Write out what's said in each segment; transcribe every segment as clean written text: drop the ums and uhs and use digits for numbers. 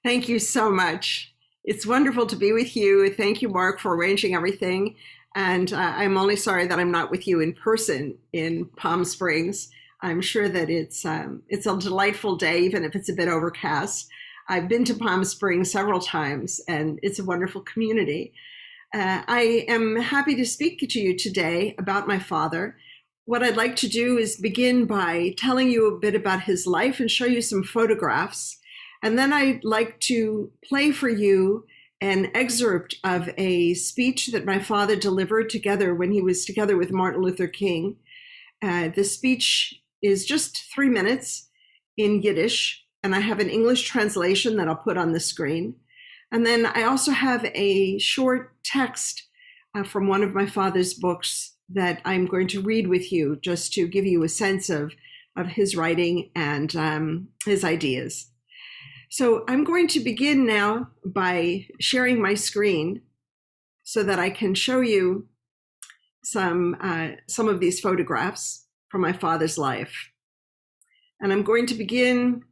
Thank you so much. It's wonderful to be with you. Thank you, Mark, for arranging everything. And I'm only sorry that I'm not with you in person in Palm Springs. I'm sure that it's a delightful day, even if it's a bit overcast. I've been to Palm Springs several times, and it's a wonderful community. I am happy to speak to you today about my father. What I'd like to do is begin by telling you a bit about his life and show you some photographs. And then I'd like to play for you an excerpt of a speech that my father delivered together when he was together with Martin Luther King. The speech is just 3 minutes in Yiddish, and I have an English translation that I'll put on the screen. And then I also have a short text from one of my father's books that I'm going to read with you just to give you a sense of his writing and his ideas. So I'm going to begin now by sharing my screen so that I can show you some of these photographs from my father's life. And I'm going to begin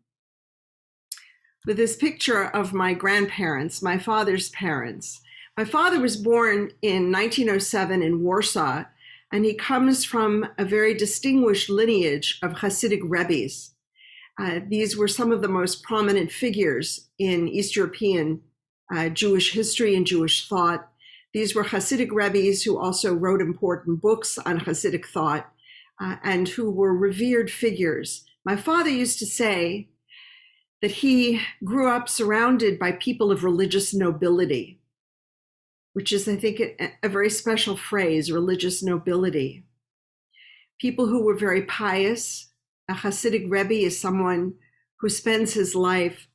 with this picture of my grandparents, my father's parents. My father was born in 1907 in Warsaw, and he comes from a very distinguished lineage of Hasidic Rebbes. These were some of the most prominent figures in East European Jewish history and Jewish thought. These were Hasidic Rebbes who also wrote important books on Hasidic thought and who were revered figures. My father used to say that he grew up surrounded by people of religious nobility, which is, I think, a very special phrase, religious nobility. People who were very pious. A Hasidic Rebbe is someone who spends his life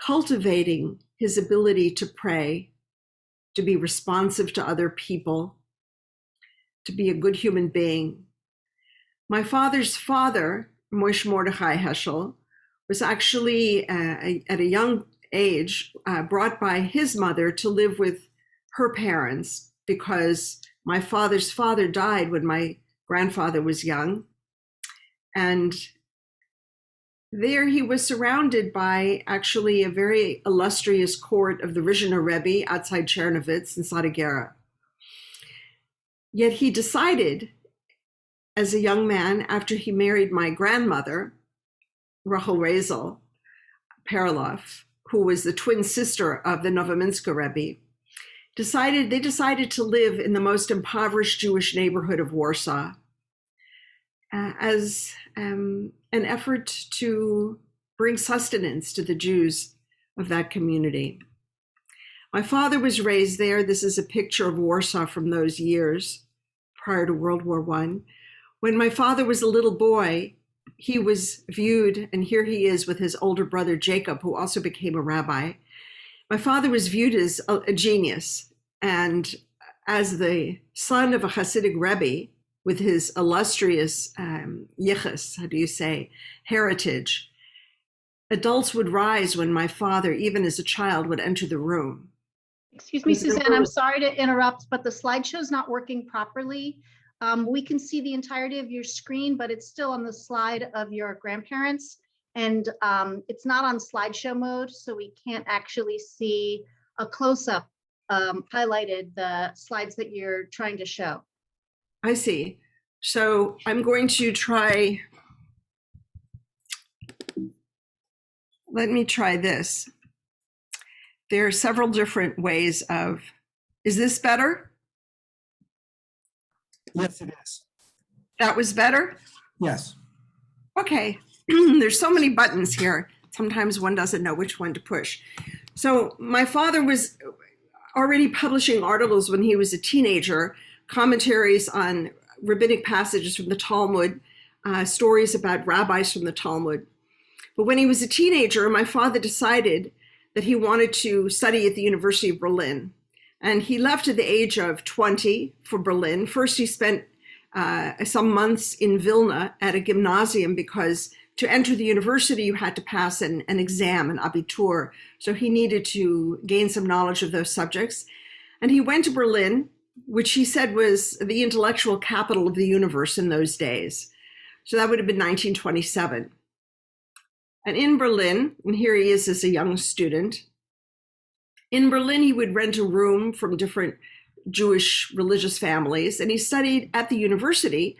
cultivating his ability to pray, to be responsive to other people, to be a good human being. My father's father, Moshe Mordechai Heschel, was actually, at a young age, brought by his mother to live with her parents because my father's father died when my grandfather was young. And there he was surrounded by actually a very illustrious court of the Rizhiner Rebbe outside Chernovitz in Sadegera. Yet he decided as a young man, after he married my grandmother, Rachel Rezel Perloff, who was the twin sister of the Novominsker Rebbe, they decided to live in the most impoverished Jewish neighborhood of Warsaw as an effort to bring sustenance to the Jews of that community. My father was raised there. This is a picture of Warsaw from those years prior to World War I. When my father was a little boy, he was viewed, and here he is with his older brother Jacob, who also became a rabbi. My father was viewed as a genius, and as the son of a Hasidic Rebbe with his illustrious yichus, how do you say, heritage, adults would rise when my father, even as a child, would enter the room. Excuse me, Suzanne, I'm sorry to interrupt, but the slideshow's not working properly. We can see the entirety of your screen, but it's still on the slide of your grandparents. And it's not on slideshow mode, so we can't actually see a close-up highlighted the slides that you're trying to show. I see. So I'm going to try, let me try this. There are several different ways of, is this better? Yes, it is. That was better? Yes. Okay, there's so many buttons here. Sometimes one doesn't know which one to push. So my father was already publishing articles when he was a teenager, commentaries on rabbinic passages from the Talmud, stories about rabbis from the Talmud. But when he was a teenager, my father decided that he wanted to study at the University of Berlin. And he left at the age of 20 for Berlin. First, he spent some months in Vilna at a gymnasium because to enter the university, you had to pass an exam, an Abitur. So he needed to gain some knowledge of those subjects. And he went to Berlin, which he said was the intellectual capital of the universe in those days. So that would have been 1927. And in Berlin, and here he is as a young student, in Berlin, he would rent a room from different Jewish religious families, and he studied at the university,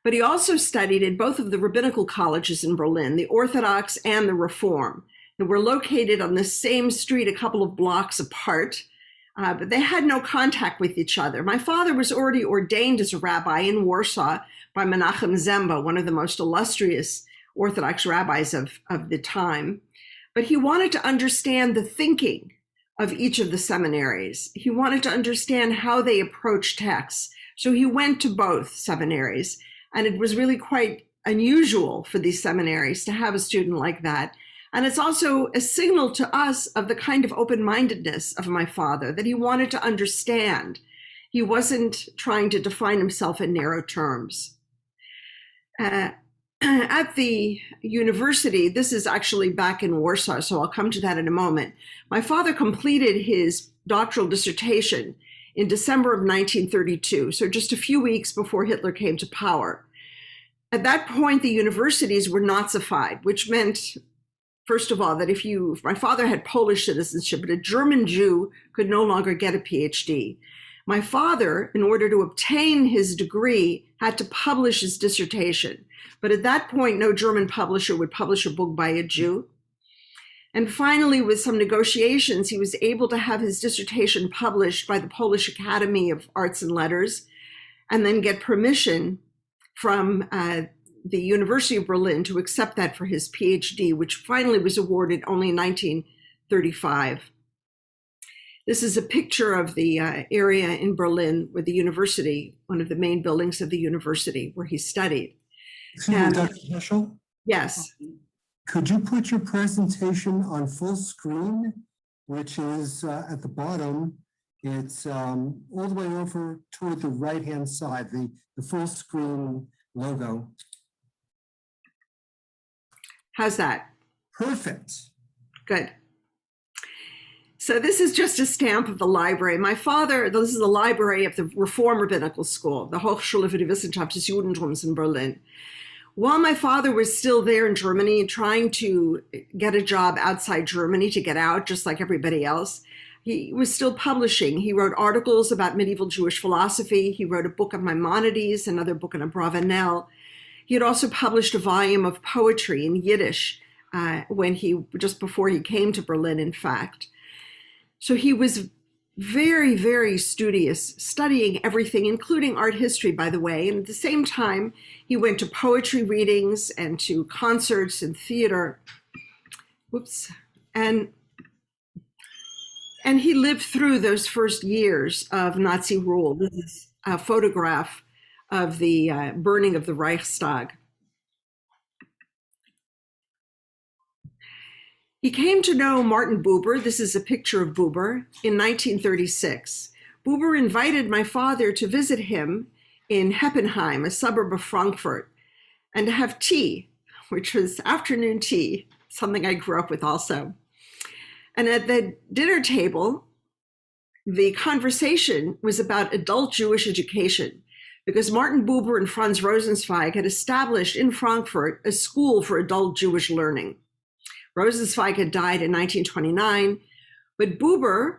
but he also studied at both of the rabbinical colleges in Berlin, the Orthodox and the Reform. They were located on the same street, a couple of blocks apart, but they had no contact with each other. My father was already ordained as a rabbi in Warsaw by Menachem Zemba, one of the most illustrious Orthodox rabbis of the time. But he wanted to understand the thinking of each of the seminaries. He wanted to understand how they approach texts. So he went to both seminaries, and it was really quite unusual for these seminaries to have a student like that. And it's also a signal to us of the kind of open-mindedness of my father, that he wanted to understand. He wasn't trying to define himself in narrow terms. At the university, this is actually back in Warsaw, so I'll come to that in a moment. My father completed his doctoral dissertation in December of 1932, so just a few weeks before Hitler came to power. At that point, the universities were Nazified, which meant, first of all, that if my father had Polish citizenship, but a German Jew could no longer get a PhD. My father, in order to obtain his degree, had to publish his dissertation. But at that point, no German publisher would publish a book by a Jew. And finally, with some negotiations, he was able to have his dissertation published by the Polish Academy of Arts and Letters, and then get permission from the University of Berlin to accept that for his PhD, which finally was awarded only in 1935. This is a picture of the area in Berlin where the university, one of the main buildings of the university where he studied. Excuse me, Dr. Heschel? Yes. Could you put your presentation on full screen, which is at the bottom? It's all the way over toward the right-hand side, the full screen logo. How's that? Perfect. Good. So this is just a stamp of the library. My father, this is the library of the Reform Rabbinical School, the Hochschule für die Wissenschaft des Judentums in Berlin. While my father was still there in Germany, trying to get a job outside Germany to get out, just like everybody else, he was still publishing. He wrote articles about medieval Jewish philosophy. He wrote a book on Maimonides, another book on Abravanel. He had also published a volume of poetry in Yiddish just before he came to Berlin, in fact. So he was very, very studious, studying everything, including art history, by the way. And at the same time, he went to poetry readings and to concerts and theater. Whoops. And he lived through those first years of Nazi rule. This is a photograph of the burning of the Reichstag. He came to know Martin Buber, this is a picture of Buber, in 1936. Buber invited my father to visit him in Heppenheim, a suburb of Frankfurt, and to have tea, which was afternoon tea, something I grew up with also. And at the dinner table, the conversation was about adult Jewish education, because Martin Buber and Franz Rosenzweig had established in Frankfurt a school for adult Jewish learning. Rosenzweig had died in 1929, but Buber,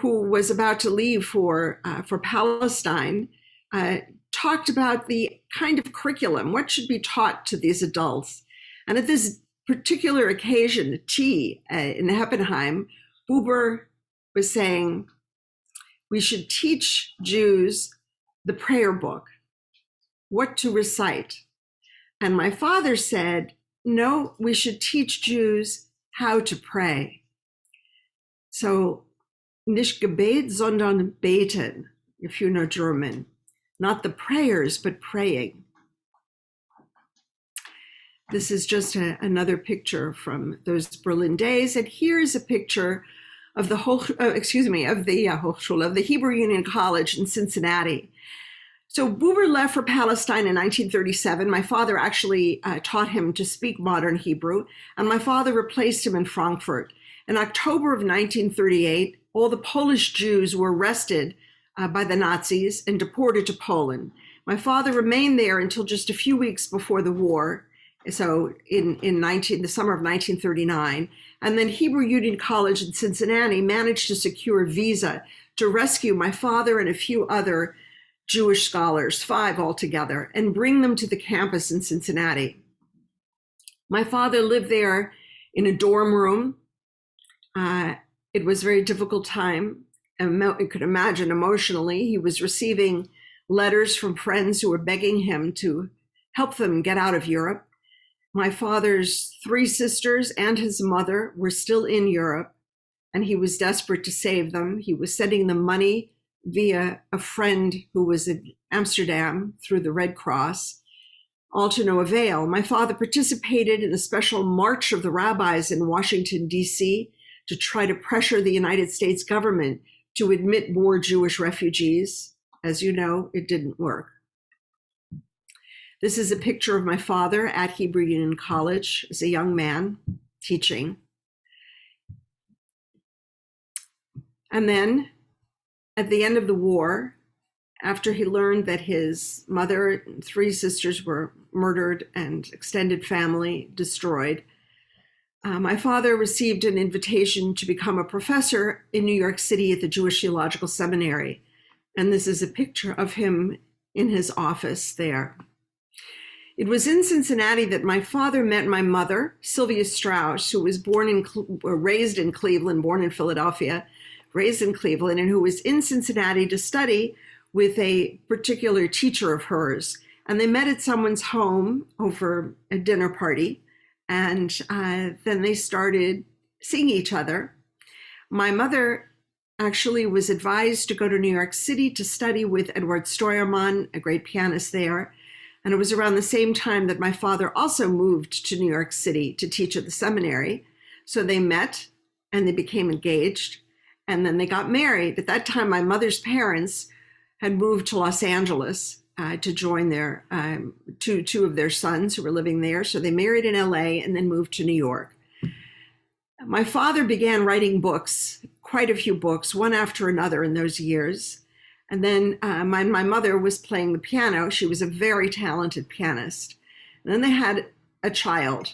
who was about to leave for Palestine, talked about the kind of curriculum, what should be taught to these adults. And at this particular occasion, tea in Heppenheim, Buber was saying, we should teach Jews the prayer book, what to recite. And my father said, no, we should teach Jews how to pray. So, nicht Gebet, sondern beten, if you know German. Not the prayers, but praying. This is just another picture from those Berlin days. And here's a picture of the Hochschule, of the Hebrew Union College in Cincinnati. So Buber left for Palestine in 1937. My father actually taught him to speak modern Hebrew, and my father replaced him in Frankfurt. In October of 1938, all the Polish Jews were arrested by the Nazis and deported to Poland. My father remained there until just a few weeks before the war, So in the summer of 1939. And then Hebrew Union College in Cincinnati managed to secure a visa to rescue my father and a few other Jewish scholars, 5 altogether, and bring them to the campus in Cincinnati. My father lived there in a dorm room. It was a very difficult time. You could imagine emotionally. He was receiving letters from friends who were begging him to help them get out of Europe. My father's 3 sisters and his mother were still in Europe, and he was desperate to save them. He was sending them money via a friend who was in Amsterdam through the Red Cross, all to no avail. My father participated in a special March of the Rabbis in Washington, D.C., to try to pressure the United States government to admit more Jewish refugees. As you know, it didn't work. This is a picture of my father at Hebrew Union College as a young man teaching. And then at the end of the war, after he learned that his mother and 3 sisters were murdered and extended family destroyed, my father received an invitation to become a professor in New York City at the Jewish Theological Seminary. And this is a picture of him in his office there. It was in Cincinnati that my father met my mother, Sylvia Strauss, who was raised in Cleveland, born in Philadelphia, raised in Cleveland, and who was in Cincinnati to study with a particular teacher of hers. And they met at someone's home over a dinner party, and then they started seeing each other. My mother actually was advised to go to New York City to study with Edward Steuermann, a great pianist there. And it was around the same time that my father also moved to New York City to teach at the seminary. So they met and they became engaged, and then they got married. At that time, my mother's parents had moved to Los Angeles to join their two of their sons who were living there. So they married in LA and then moved to New York. My father began writing books, quite a few books, one after another in those years. And then my mother was playing the piano. She was a very talented pianist. And then they had a child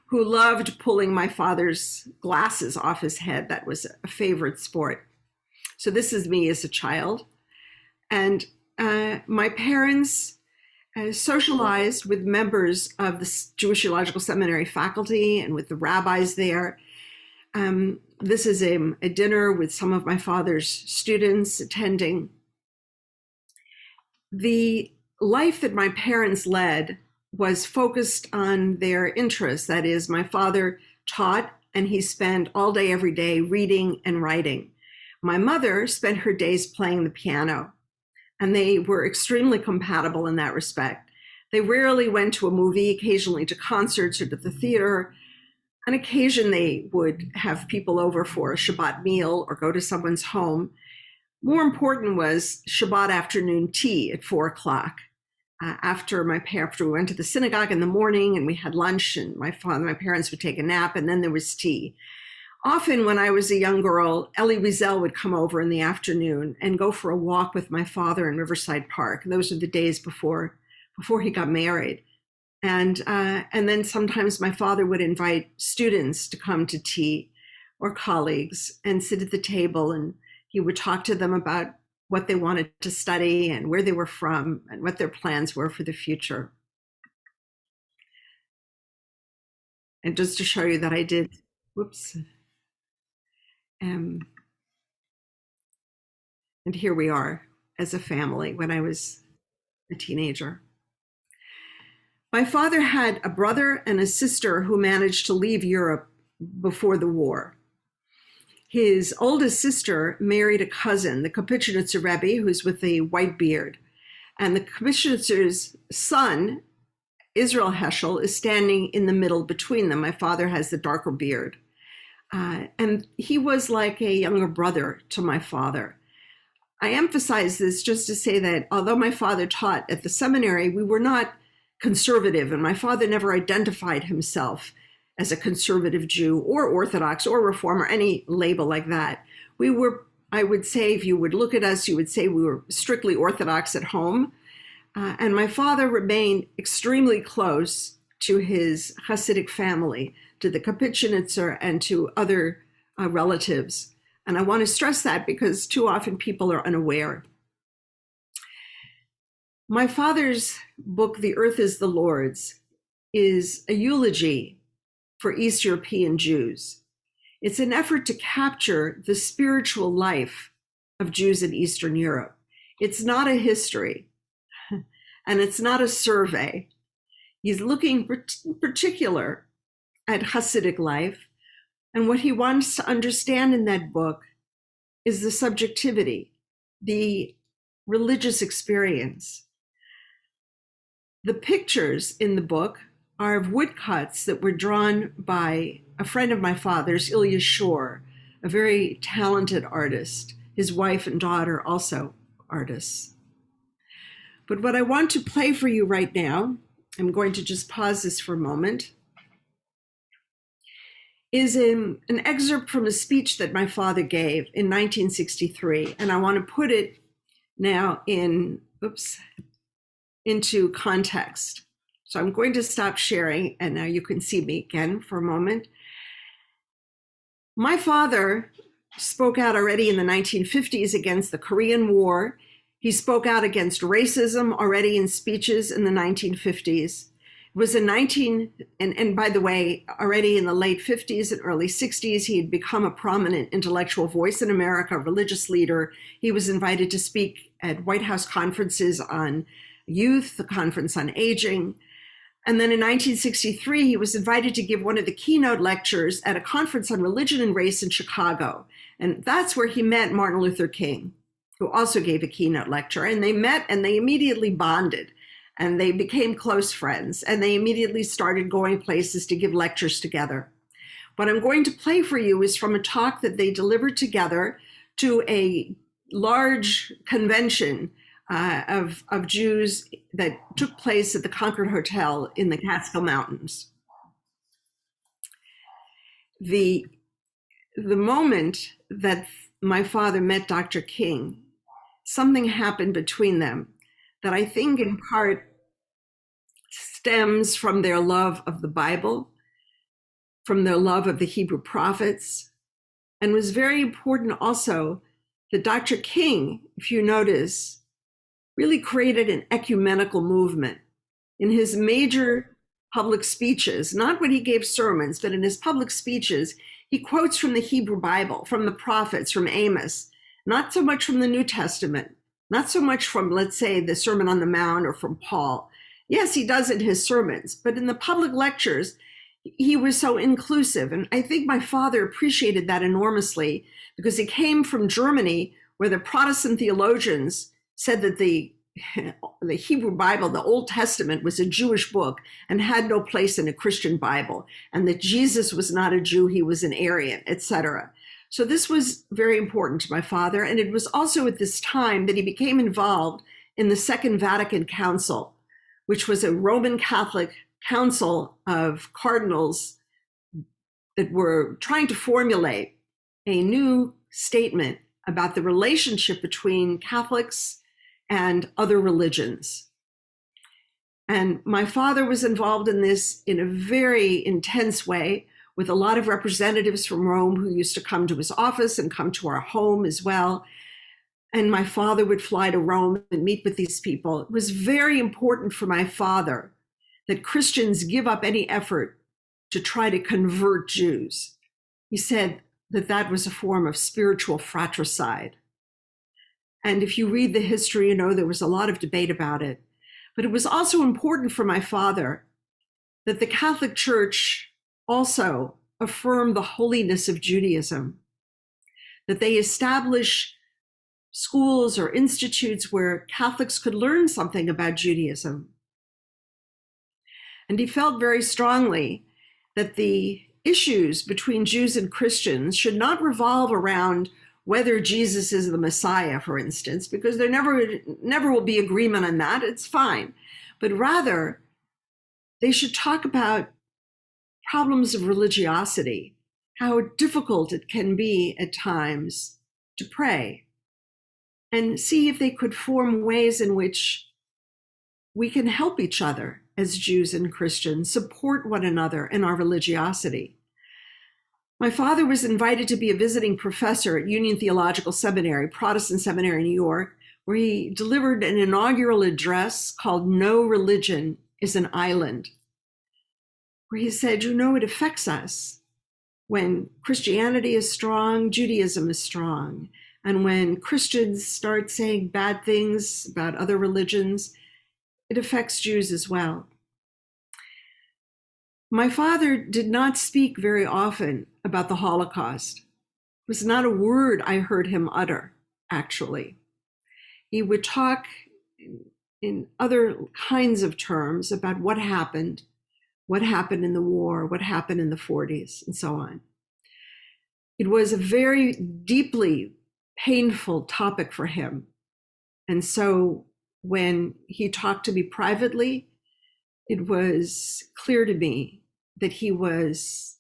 who loved pulling my father's glasses off his head. That was a favorite sport. So this is me as a child. And my parents socialized with members of the Jewish Theological Seminary faculty and with the rabbis there. This is a dinner with some of my father's students attending. The life that my parents led was focused on their interests. That is, my father taught, and he spent all day, every day reading and writing. My mother spent her days playing the piano, and they were extremely compatible in that respect. They rarely went to a movie, occasionally to concerts or to the theater. On occasion, they would have people over for a Shabbat meal or go to someone's home. More important was Shabbat afternoon tea at 4 o'clock. After we went to the synagogue in the morning and we had lunch, and my parents would take a nap, and then there was tea. Often when I was a young girl, Elie Wiesel would come over in the afternoon and go for a walk with my father in Riverside Park. Those were the days before he got married. And then sometimes my father would invite students to come to tea, or colleagues, and sit at the table, and he would talk to them about what they wanted to study and where they were from and what their plans were for the future. And just to show you that I did, and here we are as a family when I was a teenager. My father had a brother and a sister who managed to leave Europe before the war. His oldest sister married a cousin, the Kapitschnitzer Rebbe, who's with a white beard. And the Kapitschnitzer's son, Israel Heschel, is standing in the middle between them. My father has the darker beard. And he was like a younger brother to my father. I emphasize this just to say that although my father taught at the seminary, we were not conservative, and my father never identified himself as a conservative Jew or Orthodox or Reform or any label like that. We were, I would say, if you would look at us, you would say we were strictly Orthodox at home. And my father remained extremely close to his Hasidic family, to the Kapitchnitzer and to other relatives. And I want to stress that because too often people are unaware. My father's book, The Earth is the Lord's, is a eulogy for East European Jews. It's an effort to capture the spiritual life of Jews in Eastern Europe. It's not a history, and it's not a survey. He's looking in particular at Hasidic life, and what he wants to understand in that book is the subjectivity, the religious experience. The pictures in the book are of woodcuts that were drawn by a friend of my father's, Ilya Shor, a very talented artist. His wife and daughter also artists. But what I want to play for you right now, I'm going to just pause this for a moment, is an excerpt from a speech that my father gave in 1963. And I want to put it now into context. So I'm going to stop sharing, and now you can see me again for a moment. My father spoke out already in the 1950s against the Korean War. He spoke out against racism already in speeches in the 1950s. It was and by the way, already in the late 50s and early 60s, he had become a prominent intellectual voice in America, a religious leader. He was invited to speak at White House conferences on youth, the conference on aging. And then in 1963, he was invited to give one of the keynote lectures at a conference on religion and race in Chicago. And that's where he met Martin Luther King, who also gave a keynote lecture. And they met and they immediately bonded. And they became close friends. And they immediately started going places to give lectures together. What I'm going to play for you is from a talk that they delivered together to a large convention of Jews that took place at the Concord Hotel in the Catskill Mountains. The moment that my father met Dr. King, something happened between them that I think in part stems from their love of the Bible, from their love of the Hebrew prophets, and was very important also that Dr. King, if you notice, really created an ecumenical movement. In his major public speeches, not when he gave sermons, but in his public speeches, he quotes from the Hebrew Bible, from the prophets, from Amos, not so much from the New Testament, not so much from, let's say, the Sermon on the Mount or from Paul. Yes, he does in his sermons, but in the public lectures, he was so inclusive. And I think my father appreciated that enormously because he came from Germany, where the Protestant theologians said that the Hebrew Bible, the Old Testament, was a Jewish book and had no place in a Christian Bible, and that Jesus was not a Jew, he was an Aryan, etc. So this was very important to my father, and it was also at this time that he became involved in the Second Vatican Council, which was a Roman Catholic council of cardinals that were trying to formulate a new statement about the relationship between Catholics and other religions. And my father was involved in this in a very intense way, with a lot of representatives from Rome who used to come to his office and come to our home as well. And my father would fly to Rome and meet with these people. It was very important for my father that Christians give up any effort to try to convert Jews. He said that that was a form of spiritual fratricide. And if you read the history, you know there was a lot of debate about it. But it was also important for my father that the Catholic Church also affirm the holiness of Judaism, that they establish schools or institutes where Catholics could learn something about Judaism. And he felt very strongly that the issues between Jews and Christians should not revolve around whether Jesus is the Messiah, for instance, because there never will be agreement on that. It's fine. But rather, they should talk about problems of religiosity, how difficult it can be at times to pray, and see if they could form ways in which we can help each other as Jews and Christians, support one another in our religiosity. My father was invited to be a visiting professor at Union Theological Seminary, Protestant Seminary in New York, where he delivered an inaugural address called No Religion is an Island, where he said, you know, it affects us. When Christianity is strong, Judaism is strong. And when Christians start saying bad things about other religions, it affects Jews as well. My father did not speak very often about the Holocaust. It was not a word I heard him utter, actually. He would talk in other kinds of terms about what happened in the war, what happened in the 40s, and so on. It was a very deeply painful topic for him. And so when he talked to me privately, it was clear to me that his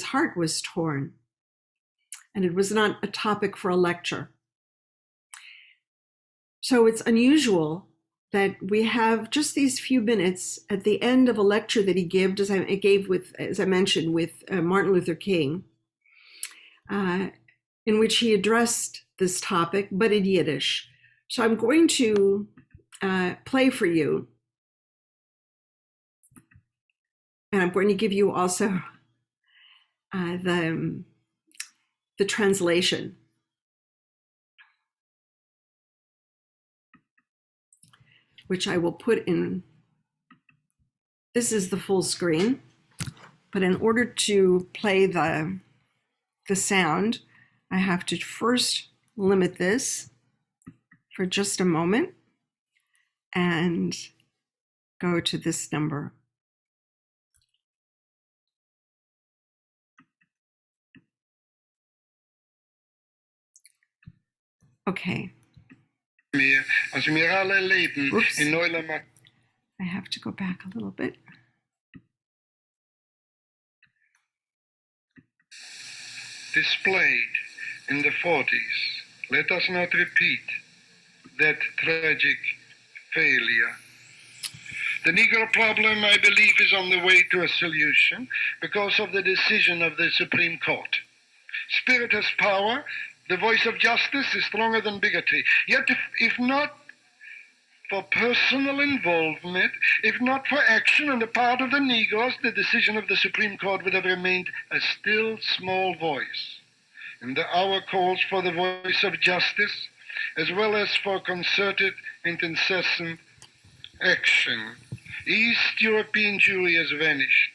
heart was torn. And it was not a topic for a lecture. So it's unusual that we have just these few minutes at the end of a lecture that he gave, as I mentioned, with Martin Luther King, in which he addressed this topic, but in Yiddish. So I'm going to play for you. And I'm going to give you also the translation. Which I will put in. This is the full screen, but in order to play the sound, I have to first limit this for just a moment and go to this number. Okay. Als wir alle leben in neuer I have to go back a little bit. Displayed in the 40s, let us not repeat that tragic failure. The Negro problem, I believe, is on the way to a solution because of the decision of the Supreme Court. Spirit has power. The voice of justice is stronger than bigotry. Yet, if not for personal involvement, if not for action on the part of the Negroes, the decision of the Supreme Court would have remained a still small voice. And the hour calls for the voice of justice, as well as for concerted and incessant action. East European Jewry has vanished.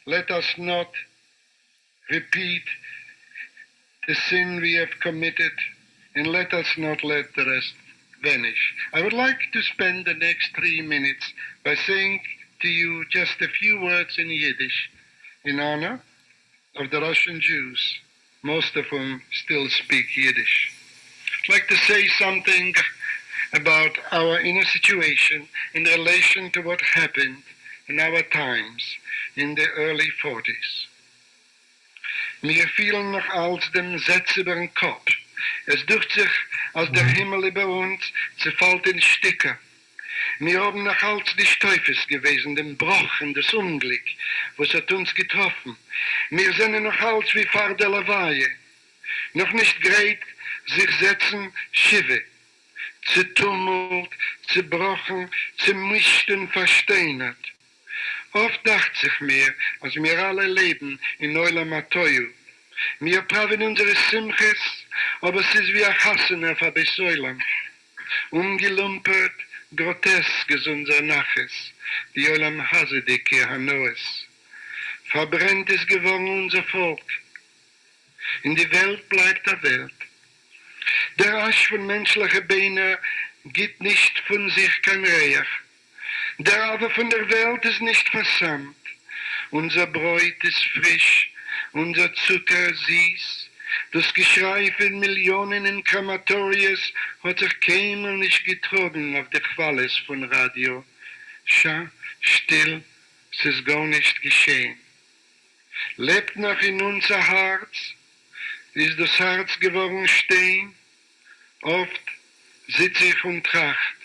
Let us not repeat the sin we have committed, and let us not let the rest vanish. I would like to spend the next 3 minutes by saying to you just a few words in Yiddish in honor of the Russian Jews, most of whom still speak Yiddish. I'd like to say something about our inner situation in relation to what happened in our times in the early 40s. Mir fielen noch als dem Setz über den Kopf. Es dürft sich, als der Himmel über uns zerfällt in Stücke. Wir haben noch als des Teufels gewesen, dem Bruch und das Unglück, was hat uns getroffen. Wir sind noch als wie Fahr der Lavaie. Noch nicht gerät, sich setzen, Schiffe. Zertummelt, zerbrochen, zermischt und versteinert. Oft dacht sich mir, als wir alle leben in Neulam Atoyu, wir praven unsere Simches, aber es ist wie ein Hassen auf ein Besäulam. Ungelumpert, grotesk ist unser Naches, die Olam Hasedike Hanoes. Verbrennt ist geworden unser Volk. In die Welt bleibt der Welt. Der Asch von menschlichen Beinen gibt nicht von sich kein Reich. Der aber von der Welt ist nicht versammt. Unser Bräut ist frisch, unser Zucker süß. Das Geschrei von Millionen in Krematorius hat sich keinmal nicht getrogen auf der Qualis von Radio. Schau, still, es ist gar nicht geschehen. Lebt noch in unser Herz, ist das Herz geworden stehen. Oft sitze ich und tracht,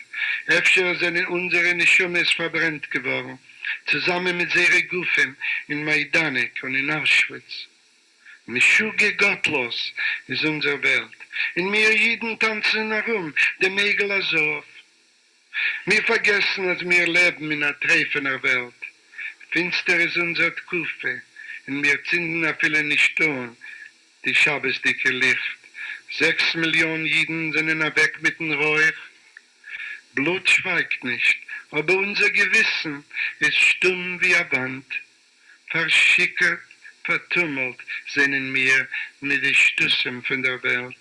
Efter sind unsere Neshomes verbrennt geworden, zusammen mit Sere Gufim in Majdanek und in Auschwitz. Mischuge gottlos ist unsere Welt. In mir jeden tanzen herum, der Megel Azov. Wir vergessen, dass wir leben in einer treffender Welt. Finster ist unser Kufe, und wir zünden a viele nicht tun, die Schabbesdicke Licht. 6 Millionen Jiden sind weg mit dem Räuch. Blut schweigt nicht, aber unser Gewissen ist stumm wie eine Wand. Verschickert, vertummelt sind wir mit den Stüssen von der Welt.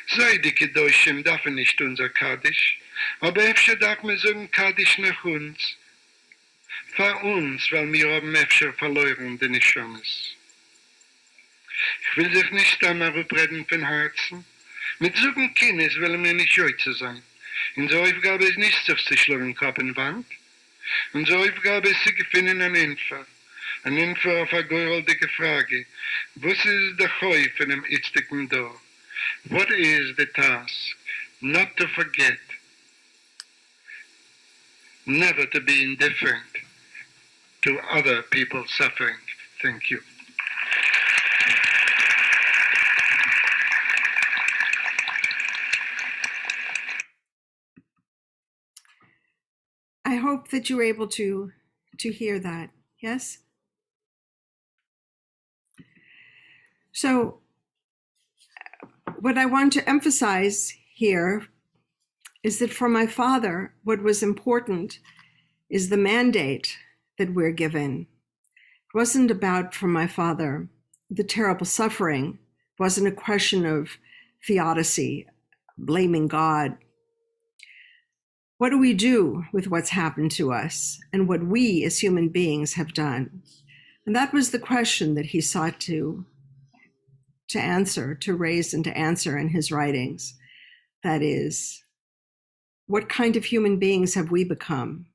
Sei die Kedoshim darf nicht unser Kaddisch, aber öfter darf man sagen Kaddisch nach uns. Für uns, weil wir haben öfter verloren, den Nishomes. Ich will sich nicht einmal rüberreden von Herzen. Mit so einem Kindes wollen wir nicht heute sein. Unsere Aufgabe ist nicht, sich zu schlagen Kopf in Wand. Unsere Aufgabe ist, zu finden an Info. An Info auf eine geraldige Frage. Was ist der Heu von dem jetzigen Dorf? What is the task? Not to forget. Never to be indifferent to other people's suffering. Thank you. I hope that you were able to hear that. Yes? So what I want to emphasize here is that for my father, what was important is the mandate that we're given. It wasn't about, for my father, the terrible suffering. It wasn't a question of theodicy, blaming God. What do we do with what's happened to us and what we as human beings have done? And that was the question that he sought to answer, to raise and to answer in his writings. That is, what kind of human beings have we become?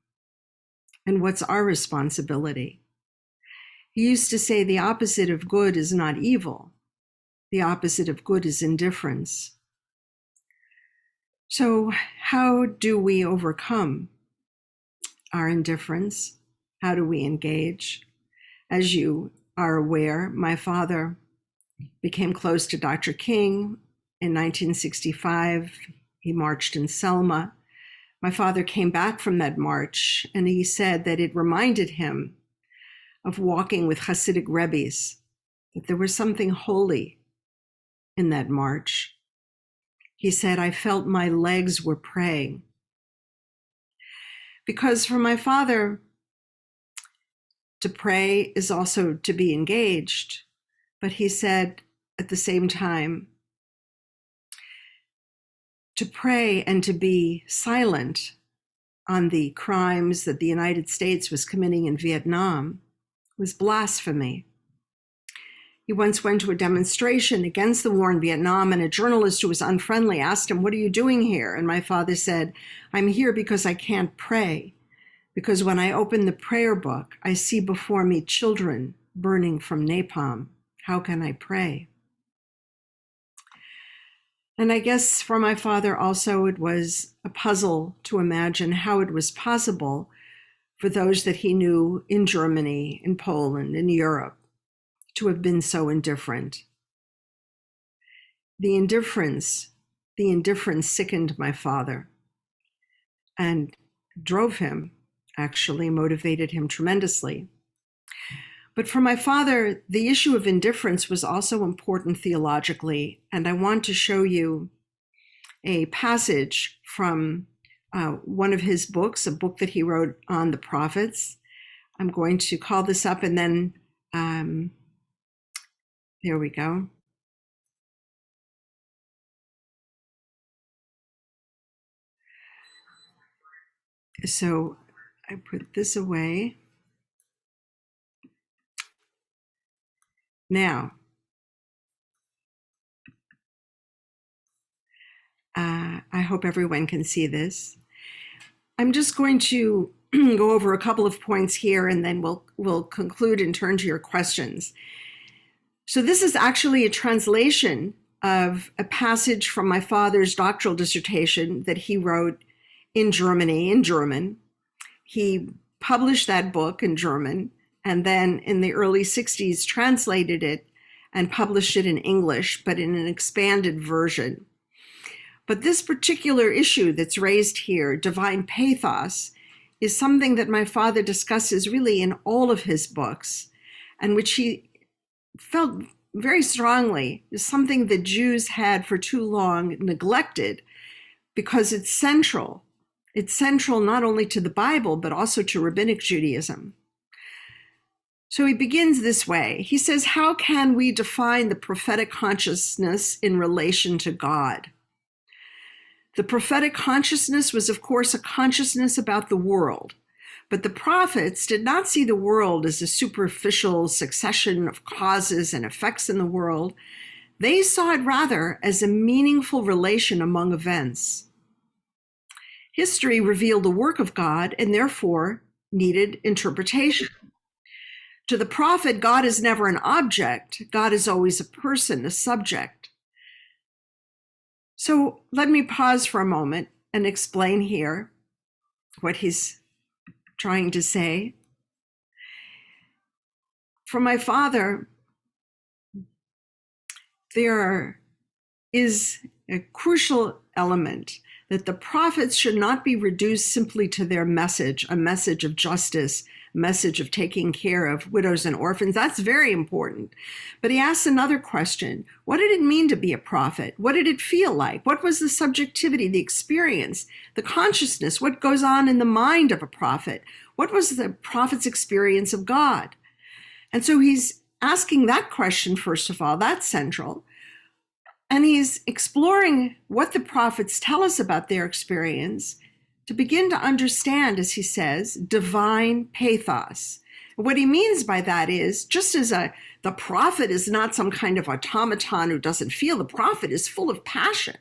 And what's our responsibility? He used to say the opposite of good is not evil. The opposite of good is indifference. So how do we overcome our indifference? How do we engage? As you are aware, my father became close to Dr. King in 1965. He marched in Selma. My father came back from that march, and he said that it reminded him of walking with Hasidic Rebbes, that there was something holy in that march. He said, I felt my legs were praying. Because for my father, to pray is also to be engaged. But he said at the same time, to pray and to be silent on the crimes that the United States was committing in Vietnam was blasphemy. He once went to a demonstration against the war in Vietnam, and a journalist who was unfriendly asked him, what are you doing here? And my father said, I'm here because I can't pray, because when I open the prayer book, I see before me children burning from napalm. How can I pray? And I guess for my father also, it was a puzzle to imagine how it was possible for those that he knew in Germany, in Poland, in Europe, to have been so indifferent. The indifference sickened my father and drove him, actually motivated him tremendously. But for my father, the issue of indifference was also important theologically, and I want to show you a passage from one of his books, a book that he wrote on the prophets. I'm going to call this up and then, there we go. So I put this away. Now, I hope everyone can see this. I'm just going to go over a couple of points here, and then we'll conclude and turn to your questions. So this is actually a translation of a passage from my father's doctoral dissertation that he wrote in Germany, in German. He published that book in German, and then in the early 60s translated it and published it in English, but in an expanded version. But this particular issue that's raised here, divine pathos, is something that my father discusses really in all of his books, and which he felt very strongly is something that Jews had for too long neglected, because it's central. It's central not only to the Bible, but also to Rabbinic Judaism. So he begins this way. He says, how can we define the prophetic consciousness in relation to God? The prophetic consciousness was, of course, a consciousness about the world, but the prophets did not see the world as a superficial succession of causes and effects in the world. They saw it rather as a meaningful relation among events. History revealed the work of God and therefore needed interpretation. To the prophet, God is never an object. God is always a person, a subject. So let me pause for a moment and explain here what he's trying to say. For my father, there is a crucial element that the prophets should not be reduced simply to their message, a message of justice, a message of taking care of widows and orphans. That's very important. But he asks another question. What did it mean to be a prophet? What did it feel like? What was the subjectivity, the experience, the consciousness? What goes on in the mind of a prophet? What was the prophet's experience of God? And so he's asking that question, first of all. That's central. And he's exploring what the prophets tell us about their experience to begin to understand, as he says, divine pathos. What he means by that is, just as the prophet is not some kind of automaton who doesn't feel, the prophet is full of passion,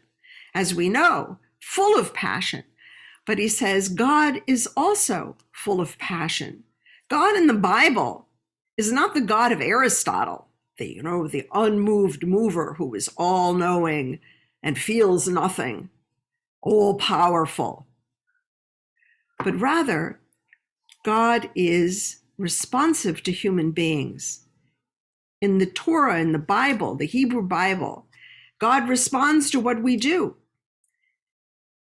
as we know, full of passion. But he says God is also full of passion. God in the Bible is not the God of Aristotle, the unmoved mover who is all-knowing and feels nothing, all-powerful. But rather, God is responsive to human beings. In the Torah, in the Bible, the Hebrew Bible, God responds to what we do.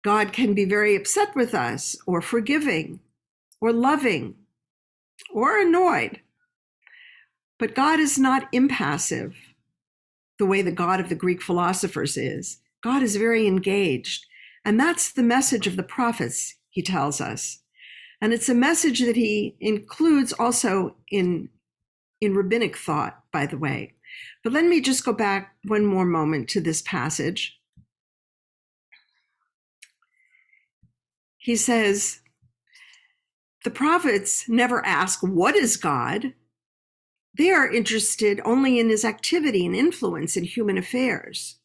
God can be very upset with us, or forgiving, or loving, or annoyed. But God is not impassive the way the God of the Greek philosophers is. God is very engaged. And that's the message of the prophets, he tells us. And it's a message that he includes also in rabbinic thought, by the way. But let me just go back one more moment to this passage. He says, the prophets never ask, what is God? They are interested only in his activity and influence in human affairs.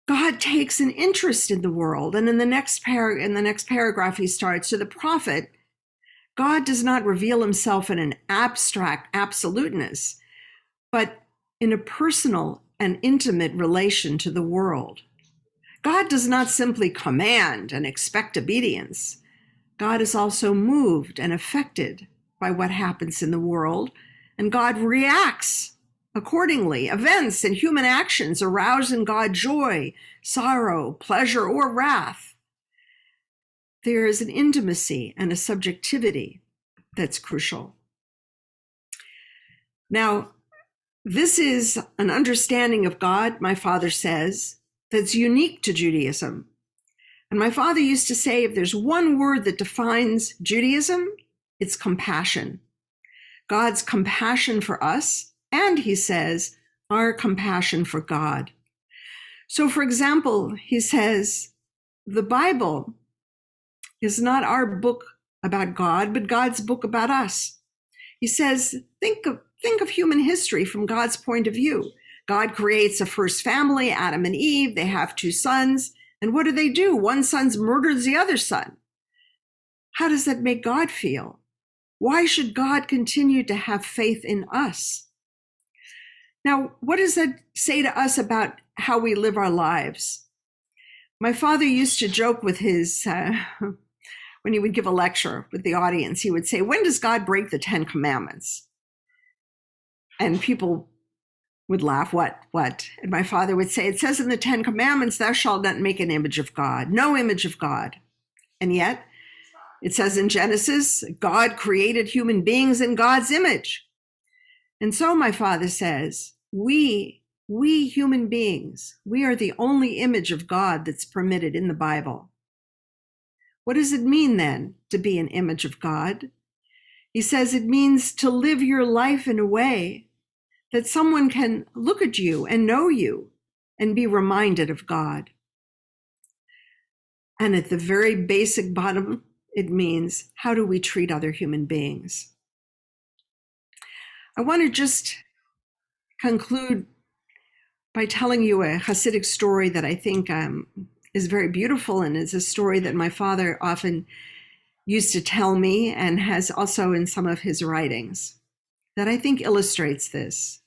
God takes an interest in the world, and in the next paragraph he starts, to the prophet, God does not reveal himself in an abstract absoluteness, but in a personal and intimate relation to the world. God does not simply command and expect obedience. God is also moved and affected by what happens in the world, and God reacts accordingly. Events and human actions arouse in God joy, sorrow, pleasure, or wrath. There is an intimacy and a subjectivity that's crucial. Now, this is an understanding of God, my father says, that's unique to Judaism. And my father used to say, if there's one word that defines Judaism, it's compassion. God's compassion for us, and he says, our compassion for God. So, for example, he says, the Bible is not our book about God, but God's book about us. He says, think of human history from God's point of view. God creates a first family, Adam and Eve. They have 2 sons. And what do? One son murders the other son. How does that make God feel? Why should God continue to have faith in us? Now, what does that say to us about how we live our lives? My father used to joke with his, when he would give a lecture with the audience, he would say, "When does God break the 10 Commandments?" And people would laugh, what? And my father would say, "It says in the 10 Commandments, thou shalt not make an image of God, no image of God." And yet, it says in Genesis, God created human beings in God's image. And so my father says, we human beings, we are the only image of God that's permitted in the Bible. What does it mean then to be an image of God? He says it means to live your life in a way that someone can look at you and know you and be reminded of God. And at the very basic bottom, it means, how do we treat other human beings? I want to just conclude by telling you a Hasidic story that I think is very beautiful, and is a story that my father often used to tell me and has also in some of his writings that I think illustrates this.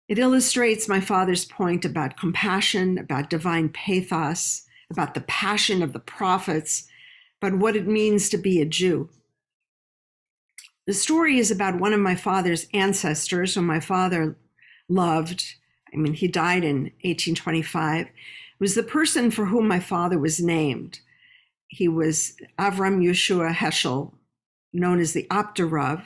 It illustrates my father's point about compassion, about divine pathos, about the passion of the prophets, about what it means to be a Jew. The story is about one of my father's ancestors whom my father loved. I mean, he died in 1825. It was the person for whom my father was named. He was Avram Yeshua Heschel, known as the Opterav.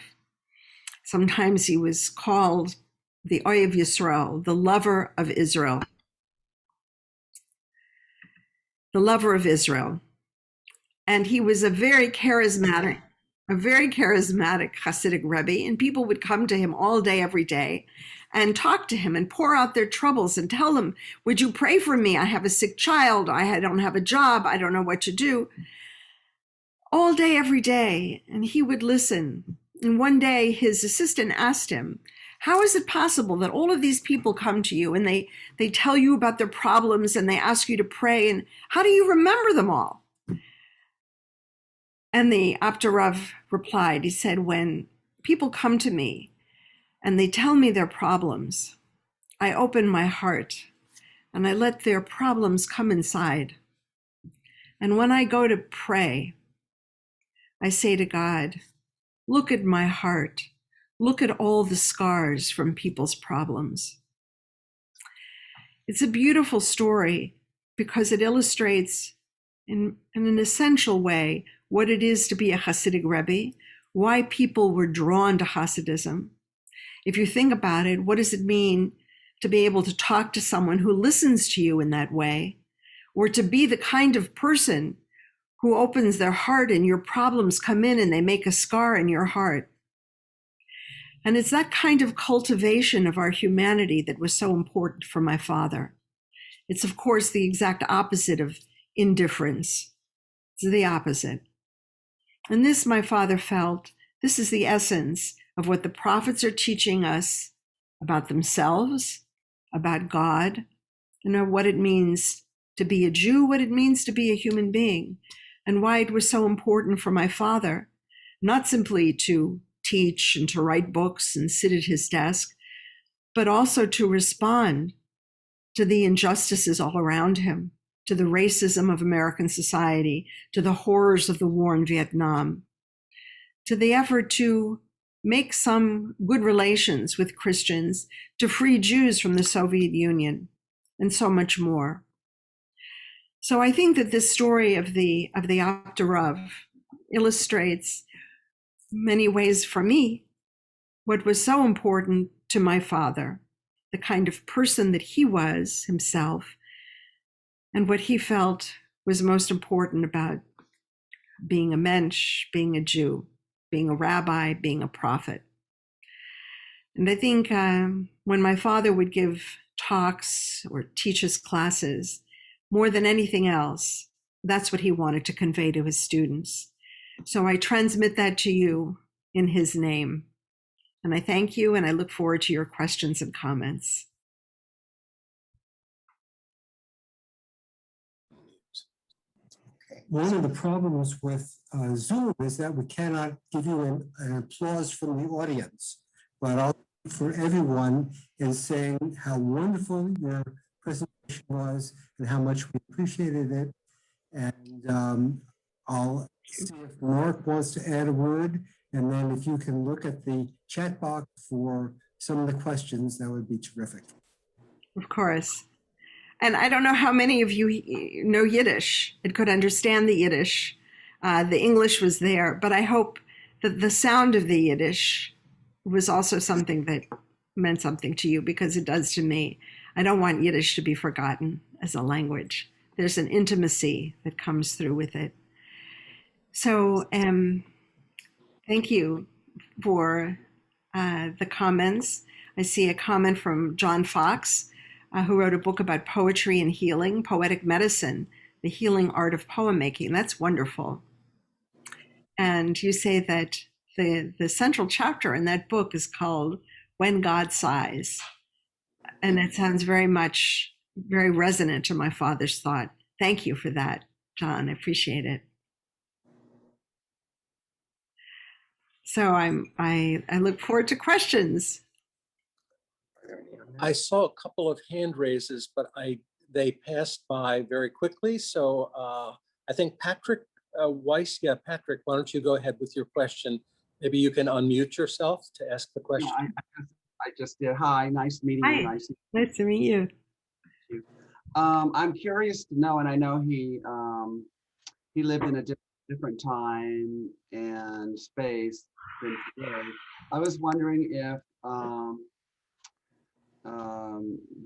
Sometimes he was called the Oyev Yisrael, the lover of Israel. The lover of Israel. And he was a very charismatic Hasidic Rebbe, and people would come to him all day, every day, and talk to him and pour out their troubles and tell him, "Would you pray for me? I have a sick child. I don't have a job. I don't know what to do." All day, every day. And he would listen. And one day his assistant asked him, "How is it possible that all of these people come to you and they tell you about their problems and they ask you to pray, and how do you remember them all?" And the Opterav replied, he said, "When people come to me and they tell me their problems, I open my heart and I let their problems come inside. And when I go to pray, I say to God, look at my heart. Look at all the scars from people's problems." It's a beautiful story because it illustrates in an essential way what it is to be a Hasidic Rebbe, why people were drawn to Hasidism. If you think about it, what does it mean to be able to talk to someone who listens to you in that way, or to be the kind of person who opens their heart and your problems come in and they make a scar in your heart? And it's that kind of cultivation of our humanity that was so important for my father. It's, of course, the exact opposite of indifference. It's the opposite. And this, my father felt, this is the essence of what the prophets are teaching us about themselves, about God, and what it means to be a Jew, what it means to be a human being, and why it was so important for my father, not simply to teach and to write books and sit at his desk, but also to respond to the injustices all around him, to the racism of American society, to the horrors of the war in Vietnam, to the effort to make some good relations with Christians, to free Jews from the Soviet Union, and so much more. So I think that this story of the Opterav illustrates many ways for me what was so important to my father, the kind of person that he was himself, and what he felt was most important about being a mensch, being a Jew, being a rabbi, being a prophet. And I think when my father would give talks or teach his classes, more than anything else, that's what he wanted to convey to his students. So I transmit that to you in his name. And I thank you, and I look forward to your questions and comments. One of the problems with Zoom is that we cannot give you an applause from the audience, but I'll for everyone in saying how wonderful your presentation was and how much we appreciated it. And I'll see if Mark wants to add a word. And then if you can look at the chat box for some of the questions, that would be terrific. Of course. And I don't know how many of you know Yiddish and could understand the Yiddish. The English was there, but I hope that the sound of the Yiddish was also something that meant something to you, because it does to me. I don't want Yiddish to be forgotten as a language. There's an intimacy that comes through with it. So thank you for the comments. I see a comment from John Fox, who wrote a book about poetry and healing, poetic medicine, the healing art of poem making. That's wonderful. And you say that the central chapter in that book is called When God Sighs. And it sounds very resonant to my father's thought. Thank you for that, John. I appreciate it. So I look forward to questions. I saw a couple of hand raises, but they passed by very quickly. So I think Patrick Weiss, Patrick, why don't you go ahead with your question? Maybe you can unmute yourself to ask the question. No, I just did. Hi, nice meeting Hi. you. Nice to meet you. I'm curious to know, and I know he lived in a different time and space than today. I was wondering if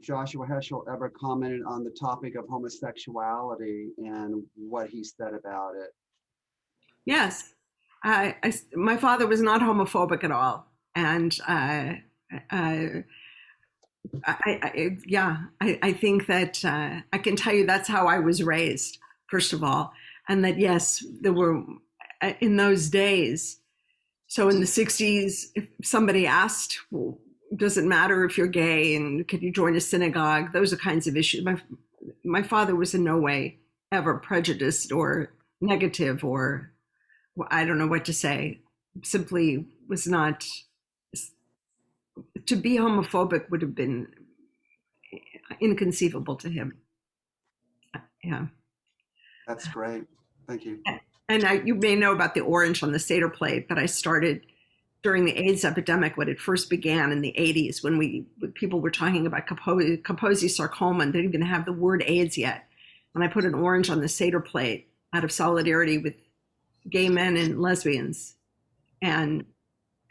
Joshua Heschel ever commented on the topic of homosexuality and what he said about it. Yes, my father was not homophobic at all, and I think that I can tell you that's how I was raised, first of all, and that yes, there were in those days. So in the 60s, if somebody asked, well, does it matter if you're gay and can you join a synagogue? Those are kinds of issues. My father was in no way ever prejudiced or negative, or I don't know what to say. Simply was not. To be homophobic would have been inconceivable to him. Yeah. That's great. Thank you. And you may know about the orange on the Seder plate, but I started during the AIDS epidemic when it first began in the 80s, when people were talking about Kaposi sarcoma and didn't even have the word AIDS yet. And I put an orange on the Seder plate out of solidarity with gay men and lesbians. And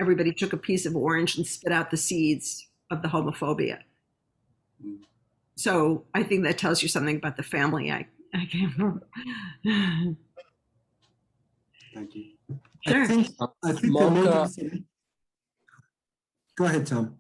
everybody took a piece of orange and spit out the seeds of the homophobia. So I think that tells you something about the family I came from. Thank you. Sure. I think Malka, go ahead, Tom.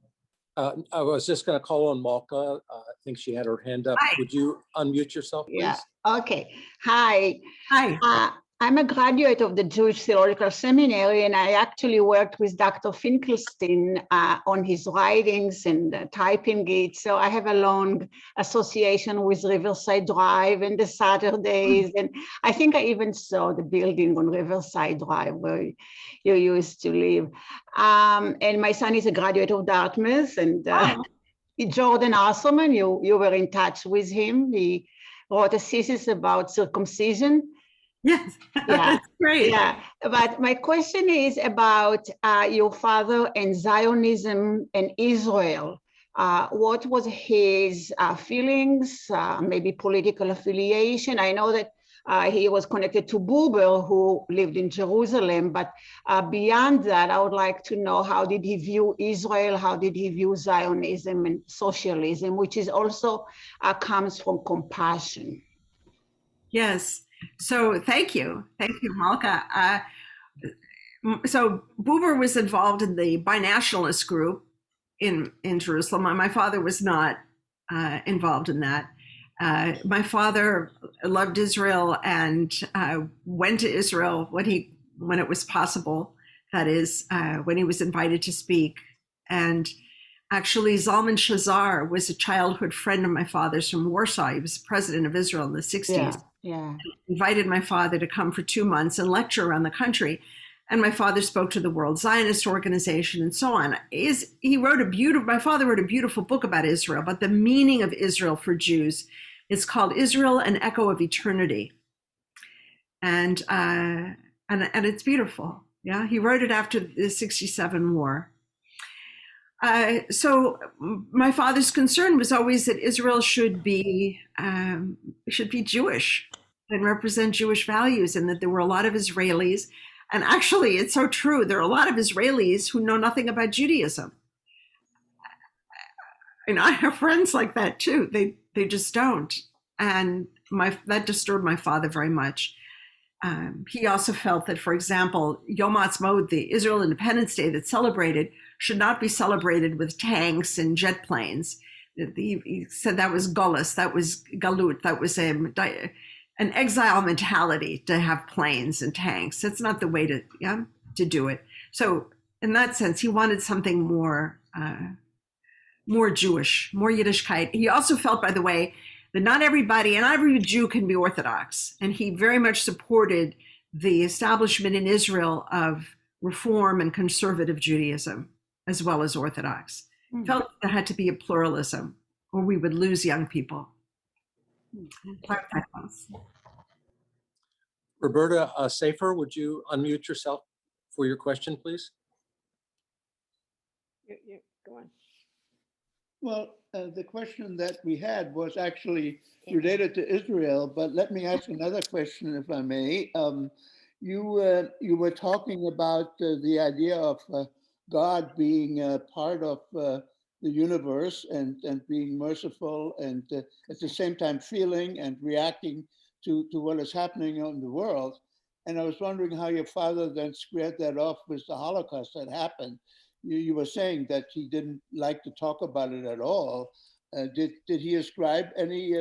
I was just going to call on Malka. I think she had her hand up. Hi. Would you unmute yourself, please? Yeah. Okay. Hi. Hi. I'm a graduate of the Jewish Theological Seminary, and I actually worked with Dr. Finkelstein on his writings and typing it. So I have a long association with Riverside Drive and the Saturdays. And I think I even saw the building on Riverside Drive where you used to live. And my son is a graduate of Dartmouth. And Jordan Asselman, you were in touch with him. He wrote a thesis about circumcision. Yes, Yeah. That's great. Yeah, but my question is about your father and Zionism and Israel. What was his feelings, maybe political affiliation? I know that he was connected to Buber, who lived in Jerusalem, but beyond that, I would like to know, how did he view Israel? How did he view Zionism and socialism, which is also comes from compassion? Yes. So thank you, Malka. So Buber was involved in the binationalist group in Jerusalem. My father was not involved in that. My father loved Israel and went to Israel when it was possible. That is, when he was invited to speak. And actually, Zalman Shazar was a childhood friend of my father's from Warsaw. He was president of Israel in the 60s. Yeah. He invited my father to come for 2 months and lecture around the country. And my father spoke to the World Zionist Organization and so on. My father wrote a beautiful book about Israel, but the meaning of Israel for Jews is called Israel, an Echo of Eternity. And it's beautiful. Yeah, he wrote it after the '67 war. So my father's concern was always that Israel should be Jewish and represent Jewish values, and that there were a lot of Israelis. And actually, it's so true. There are a lot of Israelis who know nothing about Judaism. And I have friends like that too. They just don't. And that disturbed my father very much. He also felt that, for example, Yom Ha'atzmaut, the Israel Independence Day that's celebrated, should not be celebrated with tanks and jet planes. He said that was Golas, that was Galut, that was an exile mentality to have planes and tanks. That's not the way to do it. So in that sense, he wanted something more Jewish, more Yiddishkeit. He also felt, by the way, that not every Jew can be Orthodox. And he very much supported the establishment in Israel of Reform and conservative Judaism, as well as Orthodox. He felt there had to be a pluralism, or we would lose young people. Roberta Safer, would you unmute yourself for your question, please? Go on. Well, the question that we had was actually related to Israel, but let me ask another question, if I may. You were talking about the idea of God being part of the universe and being merciful, and at the same time feeling and reacting to what is happening in the world. And I was wondering how your father then squared that off with the Holocaust that happened. You were saying that he didn't like to talk about it at all. Did he ascribe any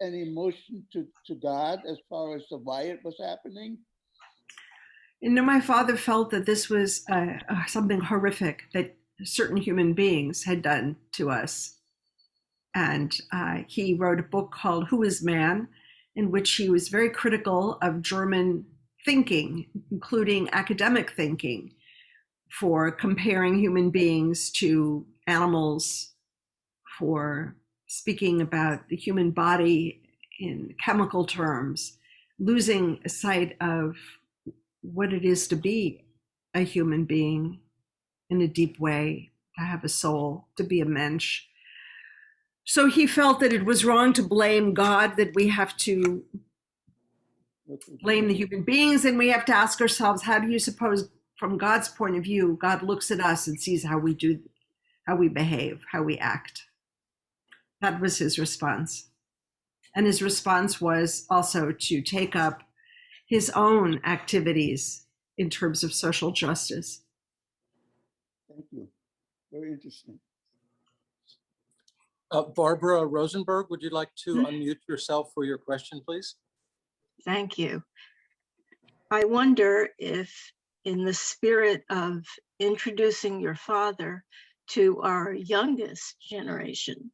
emotion to God as far as why it was happening? My father felt that this was something horrific that certain human beings had done to us. And he wrote a book called Who is Man?, in which he was very critical of German thinking, including academic thinking, for comparing human beings to animals, for speaking about the human body in chemical terms, losing sight of what it is to be a human being in a deep way, to have a soul, to be a mensch. So he felt that it was wrong to blame God, that we have to blame the human beings, and we have to ask ourselves, how do you suppose, from God's point of view, God looks at us and sees how we behave, how we act? That was his response. And his response was also to take up his own activities in terms of social justice. Thank you. Very interesting. Barbara Rosenberg, would you like to unmute yourself for your question, please? Thank you. I wonder if, in the spirit of introducing your father to our youngest generation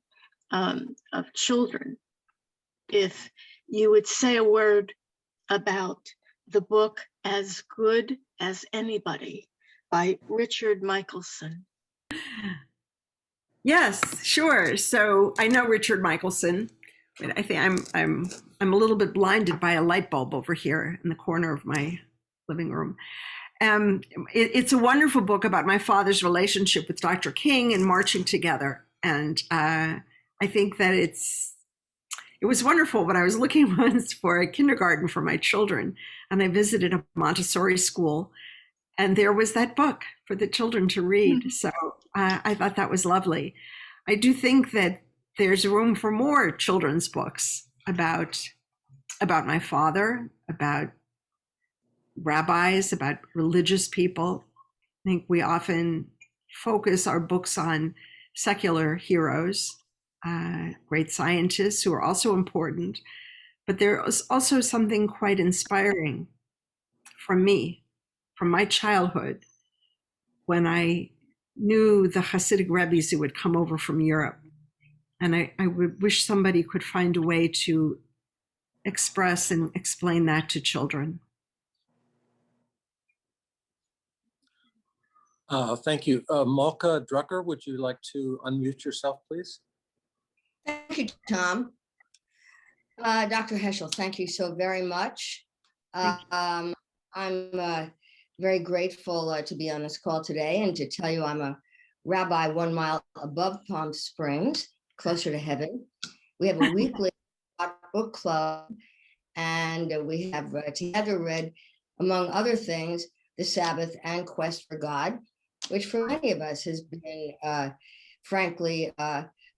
of children, if you would say a word about the book As Good as Anybody by Richard Michelson. Yes, sure. So I know Richard Michelson. I think I'm a little bit blinded by a light bulb over here in the corner of my living room. It's a wonderful book about my father's relationship with Dr. King and marching together. And I think that it was wonderful when I was looking once for a kindergarten for my children, and I visited a Montessori school, and there was that book for the children to read. So I thought that was lovely. I do think that there's room for more children's books about my father, about rabbis, about religious people. I think we often focus our books on secular heroes, great scientists who are also important, but there is also something quite inspiring from me, from my childhood, when I knew the Hasidic rabbis who would come over from Europe. And I would wish somebody could find a way to express and explain that to children. Thank you. Malka Drucker, would you like to unmute yourself, please? Thank you, Tom. Dr. Heschel, thank you so very much. I'm very grateful to be on this call today and to tell you I'm a rabbi 1 mile above Palm Springs, closer to heaven. We have a weekly book club, and we have together read, among other things, The Sabbath and Quest for God, which for many of us has been, frankly,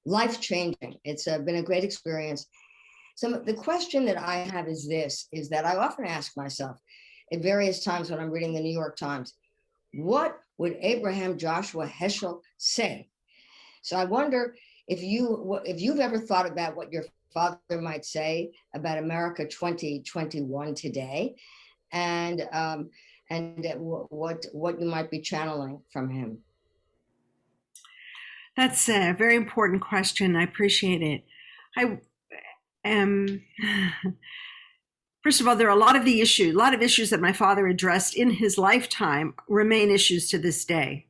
life-changing. It's been a great experience. So the question that I have is this, is that I often ask myself at various times when I'm reading the New York Times, what would Abraham Joshua Heschel say? So I wonder if you've ever thought about what your father might say about America 2021 today, and what you might be channeling from him. That's a very important question. I appreciate it. First of all, there are a lot of issues that my father addressed in his lifetime remain issues to this day.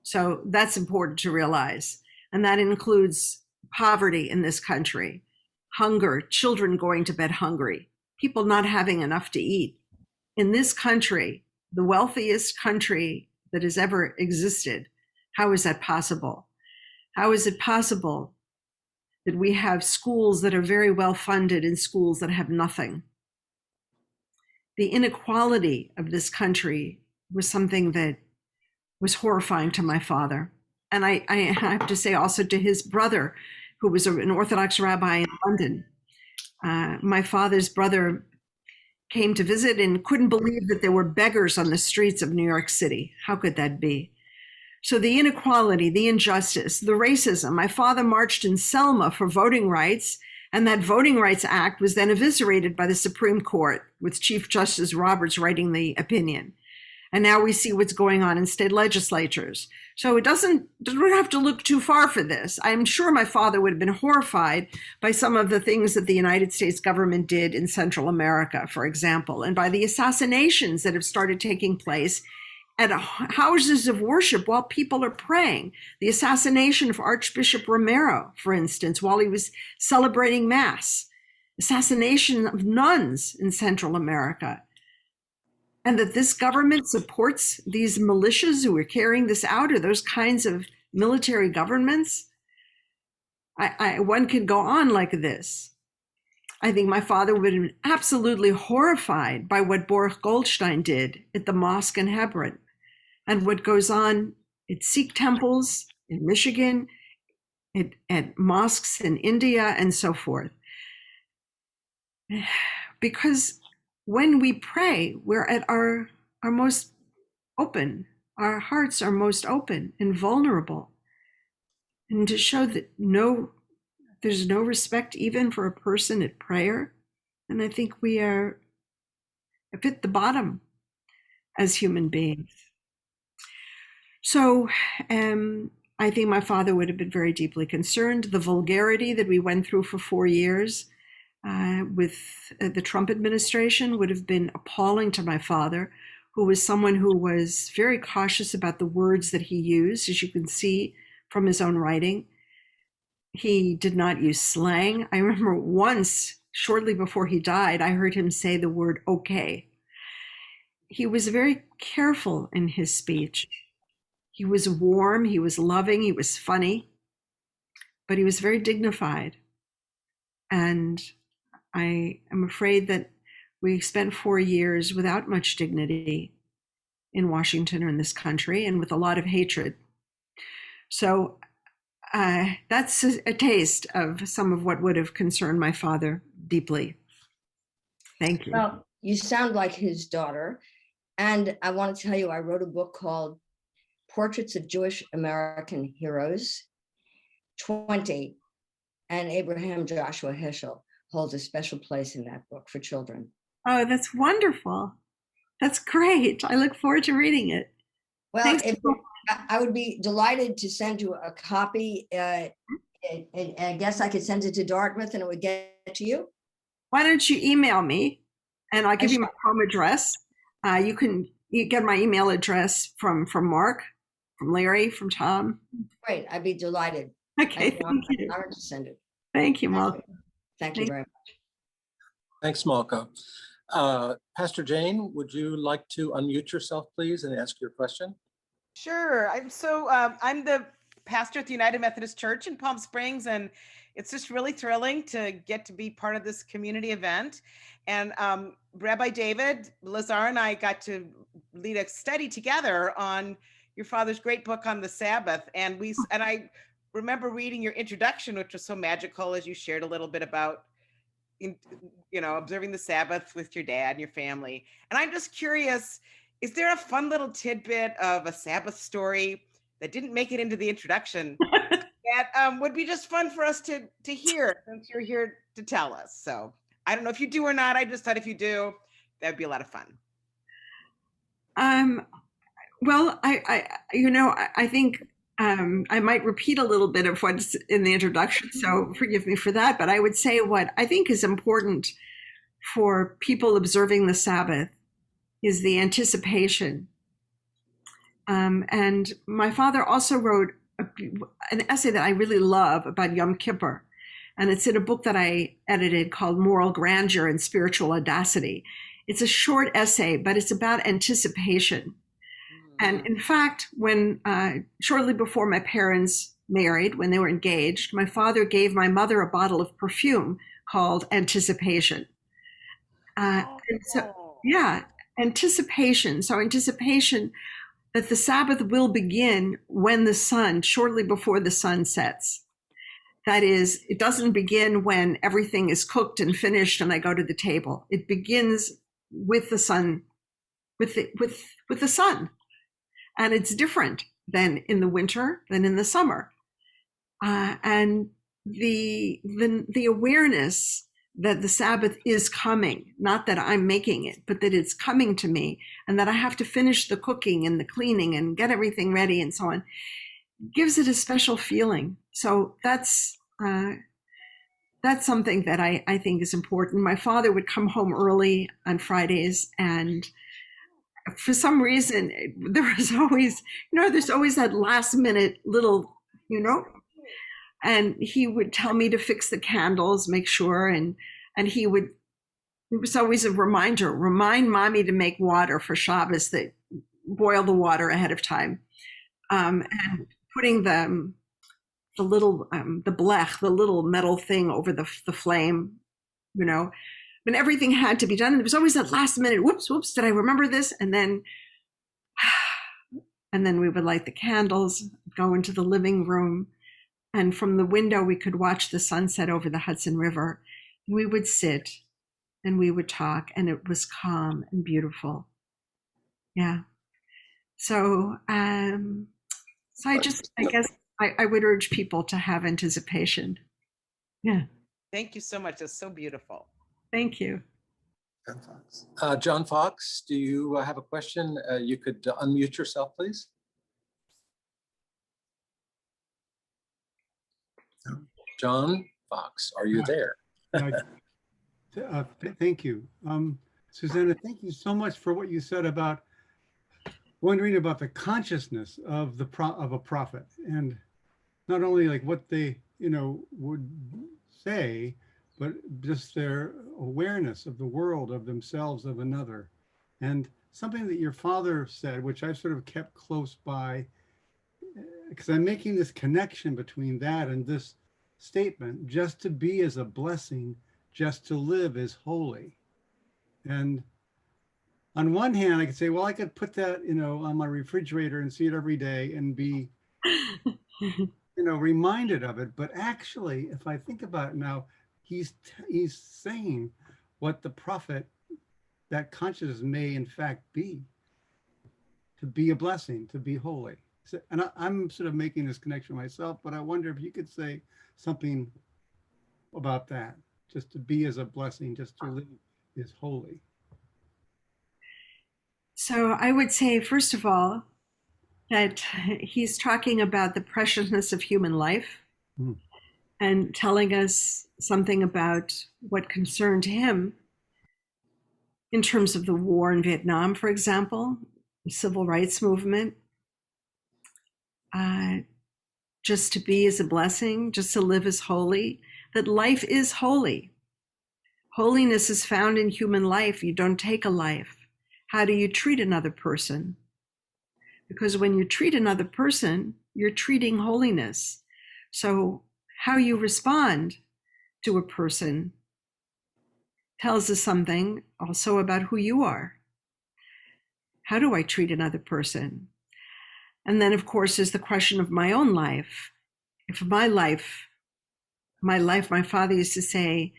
So that's important to realize. And that includes poverty in this country, hunger, children going to bed hungry, people not having enough to eat. In this country, the wealthiest country that has ever existed, how is that possible? How is it possible that we have schools that are very well funded and schools that have nothing? The inequality of this country was something that was horrifying to my father. And I have to say also to his brother, who was an Orthodox rabbi in London. My father's brother came to visit and couldn't believe that there were beggars on the streets of New York City. How could that be? So the inequality, the injustice, the racism. My father marched in Selma for voting rights, and that Voting Rights Act was then eviscerated by the Supreme Court, with Chief Justice Roberts writing the opinion. And now we see what's going on in state legislatures. So it doesn't have to look too far for this. I'm sure my father would have been horrified by some of the things that the United States government did in Central America, for example, and by the assassinations that have started taking place at houses of worship while people are praying. The assassination of Archbishop Romero, for instance, while he was celebrating Mass. Assassination of nuns in Central America. And that this government supports these militias who are carrying this out, or those kinds of military governments. One could go on like this. I think my father would have been absolutely horrified by what Baruch Goldstein did at the mosque in Hebron, and what goes on at Sikh temples in Michigan, at mosques in India, and so forth. Because when we pray, we're at our most open. Our hearts are most open and vulnerable. And to show that there's no respect even for a person at prayer. And I think we are at the bottom as human beings. So I think my father would have been very deeply concerned. The vulgarity that we went through for 4 years with the Trump administration would have been appalling to my father, who was someone who was very cautious about the words that he used, as you can see from his own writing. He did not use slang. I remember once, shortly before he died, I heard him say the word okay. He was very careful in his speech. He was warm, he was loving, he was funny, but he was very dignified. And I am afraid that we spent 4 years without much dignity in Washington or in this country, and with a lot of hatred. So that's a taste of some of what would have concerned my father deeply. Thank you. Well, you sound like his daughter. And I want to tell you, I wrote a book called Portraits of Jewish American Heroes 20, and Abraham Joshua Heschel holds a special place in that book for children. Oh, that's wonderful. That's great. I look forward to reading it. Well, I would be delighted to send you a copy. I guess I could send it to Dartmouth and it would get to you. Why don't you email me and I'll give you my home address. You get my email address from Mark, from Larry, from Tom? Great, I'd be delighted. Okay, thank you. I'm to send it. Thank you, Malka. Thank you very much. Thanks, Malka. Pastor Jane, would you like to unmute yourself, please, and ask your question? Sure. I'm the pastor at the United Methodist Church in Palm Springs, and it's just really thrilling to get to be part of this community event. And Rabbi David Lazar and I got to lead a study together on your father's great book on the Sabbath. And I remember reading your introduction, which was so magical, as you shared a little bit about observing the Sabbath with your dad and your family. And I'm just curious, is there a fun little tidbit of a Sabbath story that didn't make it into the introduction that would be just fun for us to hear, since you're here to tell us? So I don't know if you do or not. I just thought if you do, that'd be a lot of fun. Well, I think I might repeat a little bit of what's in the introduction, so forgive me for that. But I would say what I think is important for people observing the Sabbath is the anticipation. And my father also wrote an essay that I really love about Yom Kippur. And it's in a book that I edited called Moral Grandeur and Spiritual Audacity. It's a short essay, but it's about anticipation. And in fact, when shortly before my parents married, when they were engaged, my father gave my mother a bottle of perfume called Anticipation. And so, yeah, anticipation. So anticipation that the Sabbath will begin when the sun, shortly before the sun sets. That is, it doesn't begin when everything is cooked and finished and I go to the table. It begins with the sun, with the sun. And it's different than in the winter, than in the summer. And the awareness that the Sabbath is coming, not that I'm making it, but that it's coming to me, and that I have to finish the cooking and the cleaning and get everything ready and so on, gives it a special feeling. So that's something that I think is important. My father would come home early on Fridays, and for some reason, there was always, there's always that last minute little, and he would tell me to fix the candles, make sure, and it was always a reminder, remind mommy to make water for Shabbos, that boil the water ahead of time, and putting the little, the blech, the little metal thing over the flame, when everything had to be done. And there was always that last minute, whoops, did I remember this? And then we would light the candles, go into the living room, and from the window we could watch the sunset over the Hudson River. We would sit and we would talk, and it was calm and beautiful. Yeah. So, I guess I would urge people to have anticipation. Yeah. Thank you so much. That's so beautiful. Thank you. John Fox, do you have a question? You could unmute yourself, please. John Fox, are you there? Thank you. Susannah, thank you so much for what you said about wondering about the consciousness of a prophet, and not only like what they would say, but just their awareness of the world, of themselves, of another. And something that your father said, which I've sort of kept close by, because I'm making this connection between that and this statement: just to be is a blessing, just to live is holy. And on one hand, I could say, well, I could put that, on my refrigerator and see it every day and be, reminded of it. But actually, if I think about it now, he's saying what the prophet, that consciousness may in fact be, to be a blessing, to be holy. So, and I'm sort of making this connection myself, but I wonder if you could say something about that. Just to be as a blessing, just to live is holy. So I would say, first of all, that he's talking about the preciousness of human life and telling us something about what concerned him in terms of the war in Vietnam, for example, the civil rights movement. just to be is a blessing, just to live is holy, that life is holy. Holiness is found in human life. You don't take a life. How do you treat another person? Because when you treat another person, you're treating holiness. So how you respond to a person tells us something also about who you are. How do I treat another person? And then, of course, is the question of my own life. If my life, my father used to say,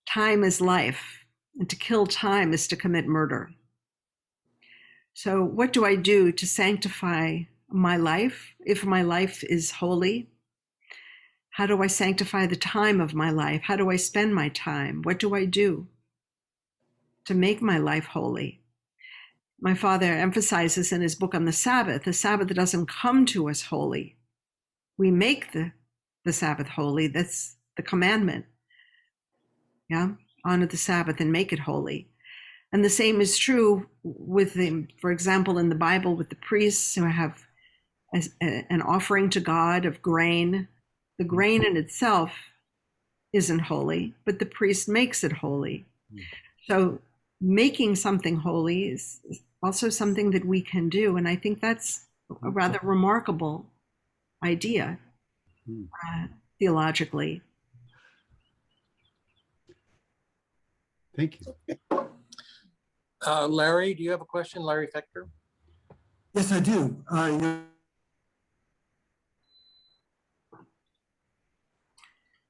time is life, and to kill time is to commit murder. So what do I do to sanctify my life? If my life is holy, how do I sanctify the time of my life? How do I spend my time? What do I do to make my life holy? My father emphasizes in his book on the Sabbath doesn't come to us holy. We make the Sabbath holy. That's the commandment. Yeah, honor the Sabbath and make it holy. And the same is true with for example, in the Bible with the priests who have an offering to God of grain. The grain in itself isn't holy, but the priest makes it holy. So making something holy is also something that we can do. And I think that's a rather remarkable idea theologically. Thank you. Larry, do you have a question? Larry Fechter? Yes, I do.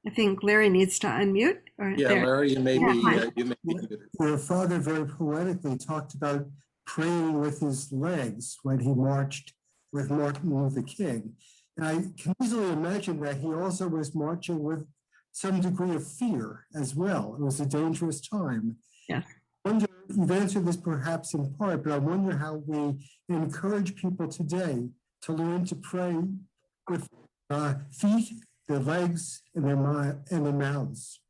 I think Larry needs to unmute. Yeah, there. Larry, you may be muted. Your father very poetically talked about praying with his legs when he marched with Martin Luther King. And I can easily imagine that he also was marching with some degree of fear as well. It was a dangerous time. Yes. I wonder, you've answered this perhaps in part, but I wonder how we encourage people today to learn to pray with feet, their legs, and their mouths.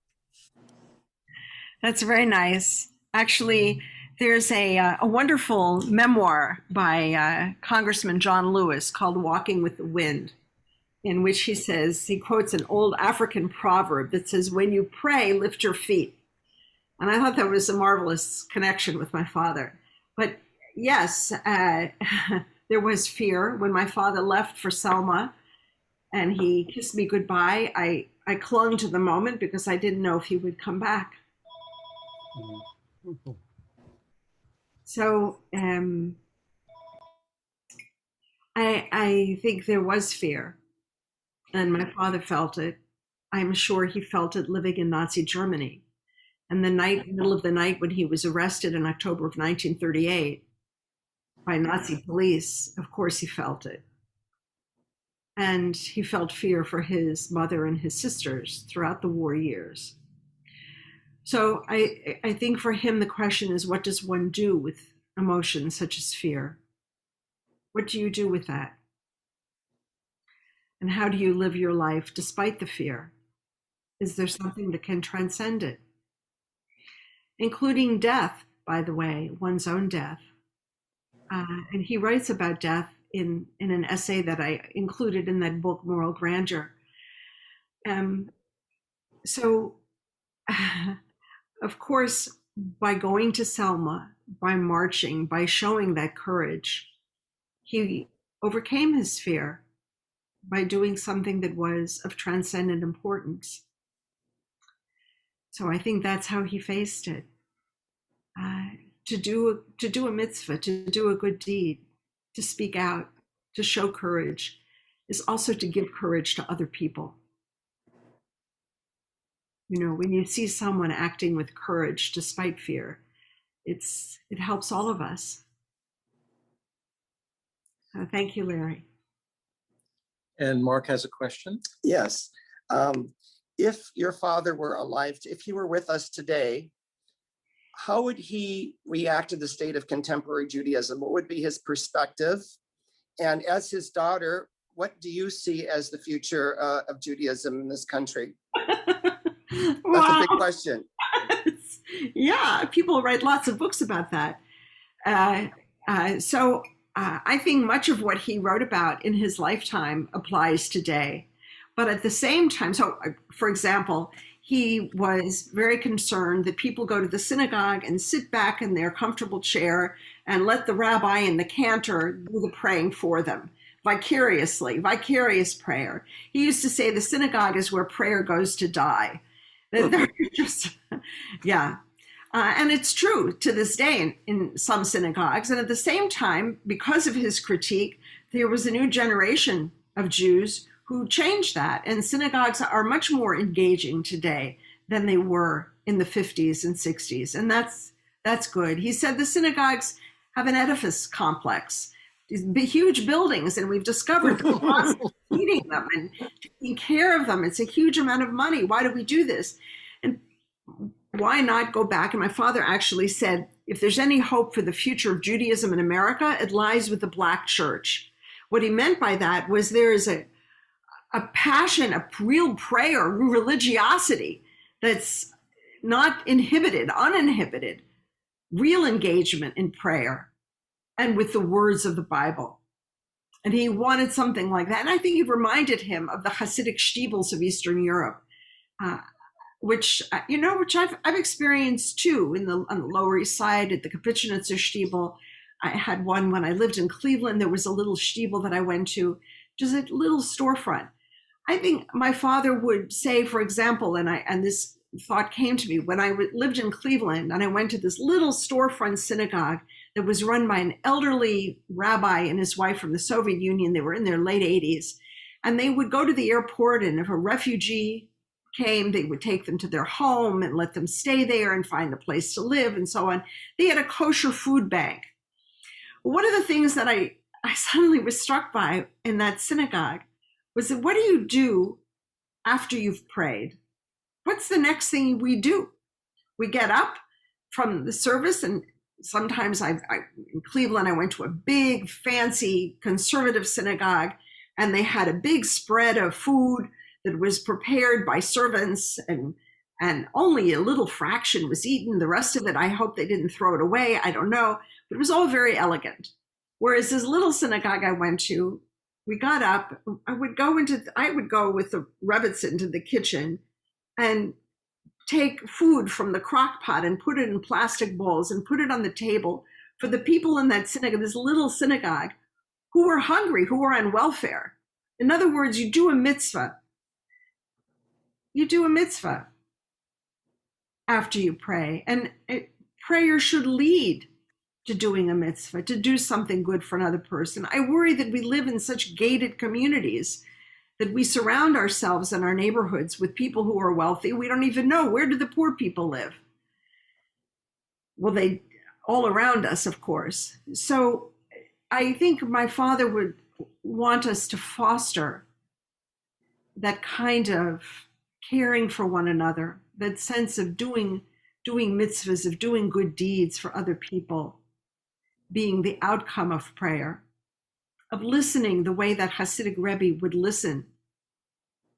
That's very nice. Actually, there's a wonderful memoir by Congressman John Lewis called Walking with the Wind, in which he quotes an old African proverb that says, when you pray, lift your feet. And I thought that was a marvelous connection with my father. But yes, there was fear when my father left for Selma and he kissed me goodbye. I clung to the moment because I didn't know if he would come back. So I think there was fear, and my father felt it. I'm sure he felt it living in Nazi Germany. And middle of the night when he was arrested in October of 1938 by Nazi police, of course he felt it. And he felt fear for his mother and his sisters throughout the war years. So I think for him, the question is, what does one do with emotions such as fear? What do you do with that? And how do you live your life despite the fear? Is there something that can transcend it? Including death, by the way, one's own death. And he writes about death in an essay that I included in that book, Moral Grandeur. So, of course, by going to Selma, by marching, by showing that courage, he overcame his fear by doing something that was of transcendent importance. So I think that's how he faced it. To do a mitzvah, to do a good deed, to speak out, to show courage, is also to give courage to other people. You know, when you see someone acting with courage despite fear, it helps all of us. Thank you, Larry. And Mark has a question. Yes. If your father were alive, if he were with us today, how would he react to the state of contemporary Judaism? What would be his perspective? And as his daughter, what do you see as the future of Judaism in this country? That's a big question. Yeah, people write lots of books about that. So I think much of what he wrote about in his lifetime applies today. But at the same time, so for example, he was very concerned that people go to the synagogue and sit back in their comfortable chair and let the rabbi and the cantor do the praying for them vicariously, vicarious prayer. He used to say the synagogue is where prayer goes to die. They're just, yeah. And it's true to this day in some synagogues. And at the same time, because of his critique, there was a new generation of Jews who changed that. And synagogues are much more engaging today than they were in the 50s and 60s. And that's good. He said the synagogues have an edifice complex, these big, huge buildings, and we've discovered the cost of heating them and taking care of them. It's a huge amount of money. Why do we do this? And why not go back? And my father actually said, if there's any hope for the future of Judaism in America, it lies with the Black church. What he meant by that was there is a passion, a real prayer, religiosity that's not inhibited, uninhibited, real engagement in prayer and with the words of the Bible. And he wanted something like that. And I think it reminded him of the Hasidic shtibels of Eastern Europe, which I've experienced too on the Lower East Side at the Kapitchnitzer shtibel. I had one when I lived in Cleveland. There was a little shtibel that I went to, just a little storefront. I think my father would say, for example, and this thought came to me when I lived in Cleveland and I went to this little storefront synagogue that was run by an elderly rabbi and his wife from the Soviet Union. They were in their late 80s, and they would go to the airport, and if a refugee came, they would take them to their home and let them stay there and find a place to live and so on. They had a kosher food bank. One of the things that I suddenly was struck by in that synagogue was that what do you do after you've prayed? What's the next thing we do? We get up from the service, and sometimes in Cleveland, I went to a big, fancy, conservative synagogue, and they had a big spread of food that was prepared by servants, and only a little fraction was eaten. The rest of it, I hope they didn't throw it away. I don't know, but it was all very elegant. Whereas this little synagogue I went to, we got up, I would go with the Rebbitzin to the kitchen and take food from the crock pot and put it in plastic bowls and put it on the table for the people in that synagogue, this little synagogue, who were hungry, who were on welfare. In other words, you do a mitzvah. You do a mitzvah after you pray. And prayer should lead to doing a mitzvah, to do something good for another person. I worry that we live in such gated communities that we surround ourselves in our neighborhoods with people who are wealthy. We don't even know, where do the poor people live? Well, they all around us, of course. So I think my father would want us to foster that kind of caring for one another, that sense of doing mitzvahs, of doing good deeds for other people, being the outcome of prayer, of listening the way that Hasidic Rebbe would listen,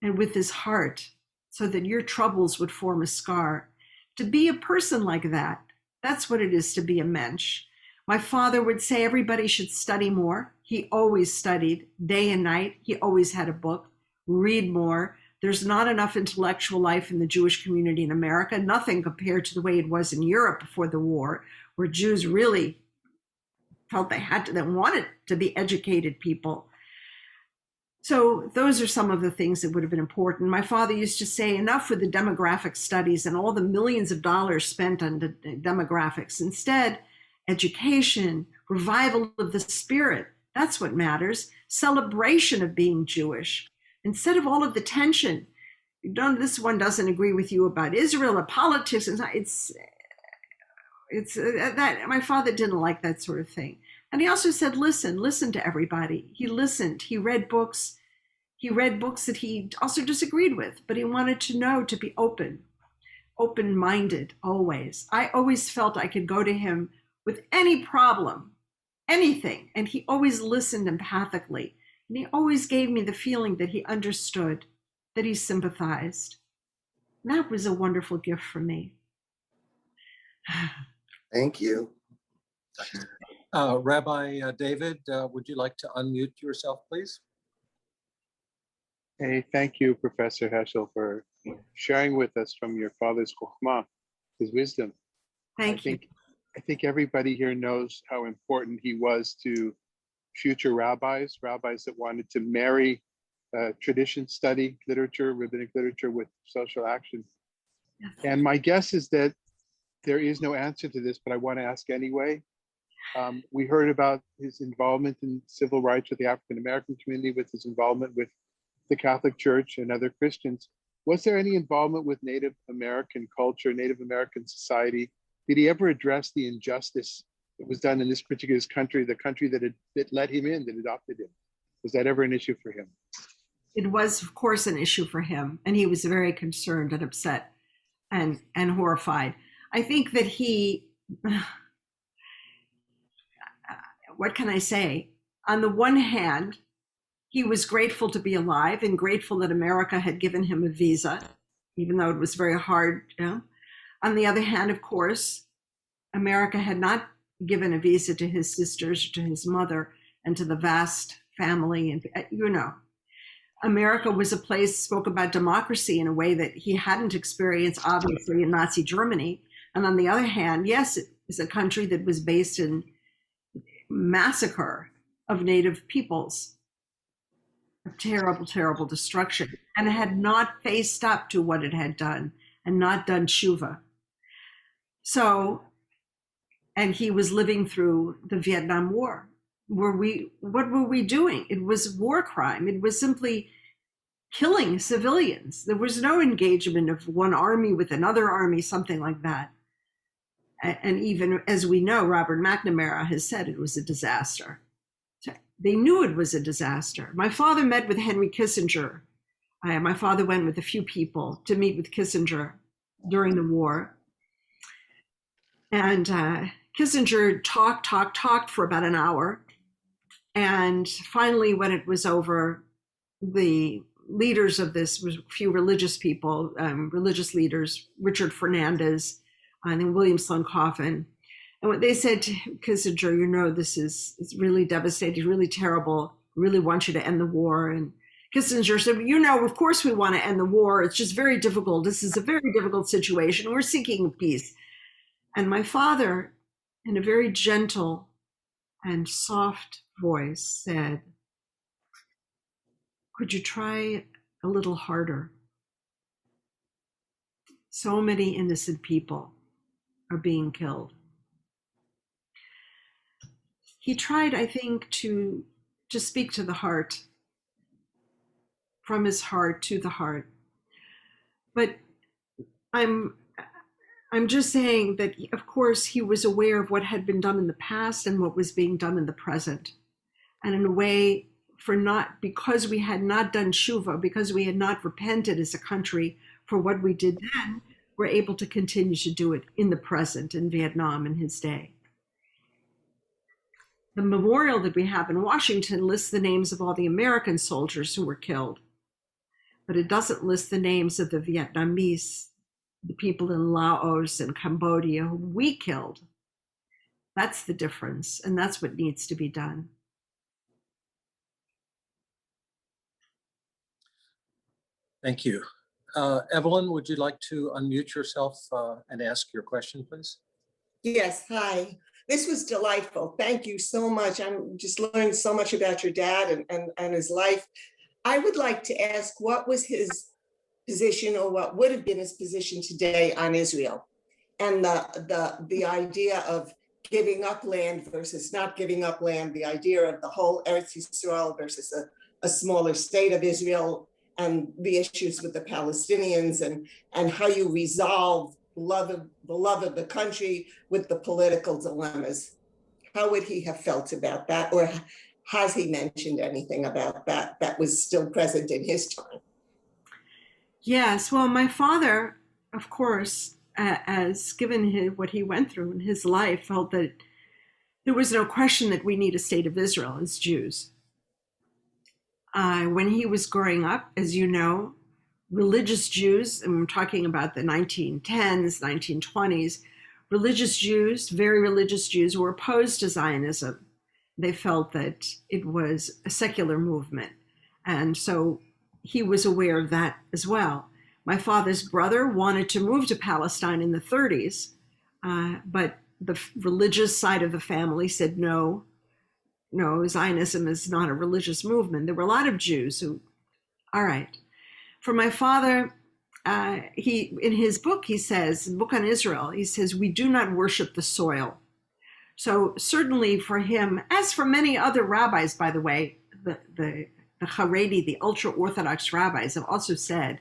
and with his heart, so that your troubles would form a scar. To be a person like that, that's what it is to be a mensch. My father would say everybody should study more. He always studied day and night. He always had a book. Read more. There's not enough intellectual life in the Jewish community in America, nothing compared to the way it was in Europe before the war, where Jews really felt they wanted to be educated people. So those are some of the things that would have been important. My father used to say, enough with the demographic studies and all the millions of dollars spent on the demographics. Instead, education, revival of the spirit, that's what matters. Celebration of being Jewish. Instead of all of the tension, this one doesn't agree with you about Israel or politics. It's that my father didn't like that sort of thing. And he also said, listen to everybody. He listened, he read books that he also disagreed with, but he wanted to know, to be open-minded always. I always felt I could go to him with any problem, anything, and he always listened empathically. And he always gave me the feeling that he understood, that he sympathized. And that was a wonderful gift for me. Thank you. Rabbi David, would you like to unmute yourself, please? Hey, thank you, Professor Heschel, for sharing with us from your father's chokhmah, his wisdom. Thank you. I think everybody here knows how important he was to future rabbis that wanted to marry tradition study, literature, rabbinic literature with social action. Yes. And my guess is that there is no answer to this, but I want to ask anyway. We heard about his involvement in civil rights with the African American community, with his involvement with the Catholic Church and other Christians. Was there any involvement with Native American culture, Native American society? Did he ever address the injustice that was done in this particular country, the country that let him in, that adopted him? Was that ever an issue for him? It was, of course, an issue for him, and he was very concerned and upset and horrified. I think that he, what can I say? On the one hand, he was grateful to be alive and grateful that America had given him a visa, even though it was very hard. You know? On the other hand, of course, America had not given a visa to his sisters, to his mother, and to the vast family. And, you know, America was a place, spoke about democracy in a way that he hadn't experienced, obviously, in Nazi Germany. And on the other hand, yes, it is a country that was based in massacre of Native peoples. Terrible, terrible destruction, and had not faced up to what it had done and not done tshuva. So, and he was living through the Vietnam War. What were we doing? It was war crime. It was simply killing civilians. There was no engagement of one army with another army, something like that. And even as we know, Robert McNamara has said it was a disaster. They knew it was a disaster. My father met with Henry Kissinger. My father went with a few people to meet with Kissinger during the war. And Kissinger talked for about an hour. And finally, when it was over, the leaders of this was a few religious people, religious leaders, Richard Fernandez, I think William Sloane Coffin. And what they said to Kissinger, you know, it's really devastating, really terrible. Really want you to end the war. And Kissinger said, you know, of course we want to end the war. It's just very difficult. This is a very difficult situation. We're seeking peace. And my father, in a very gentle and soft voice, said, could you try a little harder? So many innocent people are being killed. He tried, I think, to speak to the heart, from his heart to the heart. But I'm just saying that, of course, he was aware of what had been done in the past and what was being done in the present. And in a way, because we had not done tshuva, because we had not repented as a country for what we did then, we're able to continue to do it in the present in Vietnam in his day. The memorial that we have in Washington lists the names of all the American soldiers who were killed, but it doesn't list the names of the Vietnamese, the people in Laos and Cambodia who we killed. That's the difference, and that's what needs to be done. Thank you. Evelyn, would you like to unmute yourself and ask your question, please? Yes, hi. This was delightful. Thank you so much. I'm just learning so much about your dad and his life. I would like to ask, what was his position, or what would have been his position today on Israel, and the idea of giving up land versus not giving up land, the idea of the whole Eretz Yisrael versus a smaller state of Israel, and the issues with the Palestinians, and how you resolve the love of the country with the political dilemmas. How would he have felt about that, or has he mentioned anything about that was still present in his time? Yes, well, my father, of course, as given what he went through in his life, felt that there was no question that we need a state of Israel as Jews. When he was growing up, as you know, religious Jews, and we're talking about the 1910s, 1920s, religious Jews, very religious Jews, were opposed to Zionism. They felt that it was a secular movement. And so he was aware of that as well. My father's brother wanted to move to Palestine in the 30s, but the religious side of the family said, no, Zionism is not a religious movement. There were a lot of Jews who, all right. For my father, in his book, he says, Book on Israel, he says, we do not worship the soil. So certainly for him, as for many other rabbis, by the way, the Haredi, the ultra-Orthodox rabbis have also said,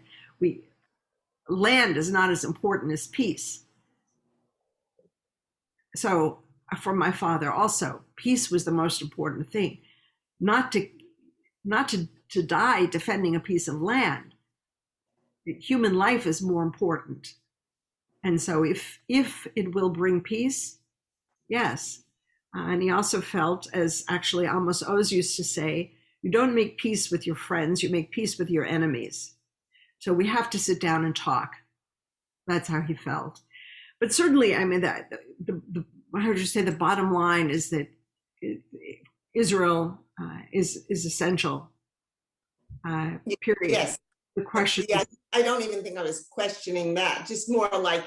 land is not as important as peace. So for my father also, peace was the most important thing, not to die defending a piece of land. Human life is more important. And so if it will bring peace, yes. And he also felt, as actually Amos Oz used to say, you don't make peace with your friends, you make peace with your enemies. So we have to sit down and talk. That's how he felt. But certainly, I mean, that how would you say, the bottom line is that Israel is essential. Period. Yes. The question. Yeah, I don't even think I was questioning that. Just more like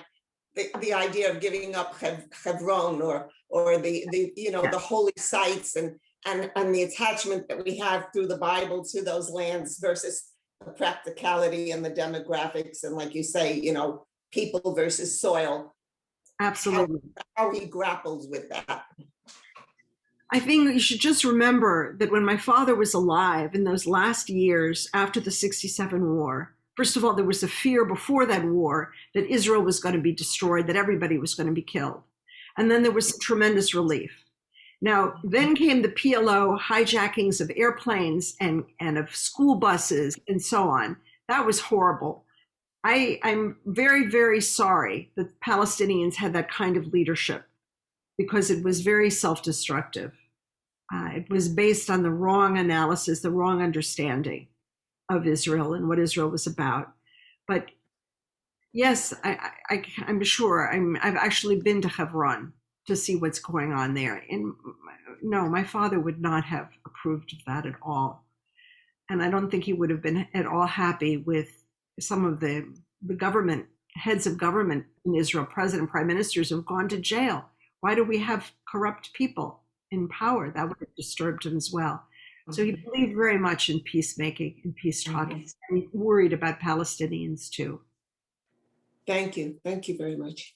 the idea of giving up Hebron or the the holy sites and the attachment that we have through the Bible to those lands versus the practicality and the demographics and, like you say, people versus soil. Absolutely. How he grapples with that. I think you should just remember that when my father was alive in those last years after the 67 war, first of all, there was a fear before that war that Israel was going to be destroyed, that everybody was going to be killed. And then there was tremendous relief. Now, then came the PLO hijackings of airplanes and of school buses and so on. That was horrible. I'm very, very sorry that Palestinians had that kind of leadership, because it was very self-destructive. It was based on the wrong analysis, the wrong understanding of Israel and what Israel was about. But yes, I'm sure. I've actually been to Hebron to see what's going on there. And no, my father would not have approved of that at all. And I don't think he would have been at all happy with some of the government, heads of government in Israel, president, prime ministers who have gone to jail. Why do we have corrupt people in power? That would have disturbed him as well. So he believed very much in peacemaking and peace talking. And he worried about Palestinians too. Thank you. Thank you very much.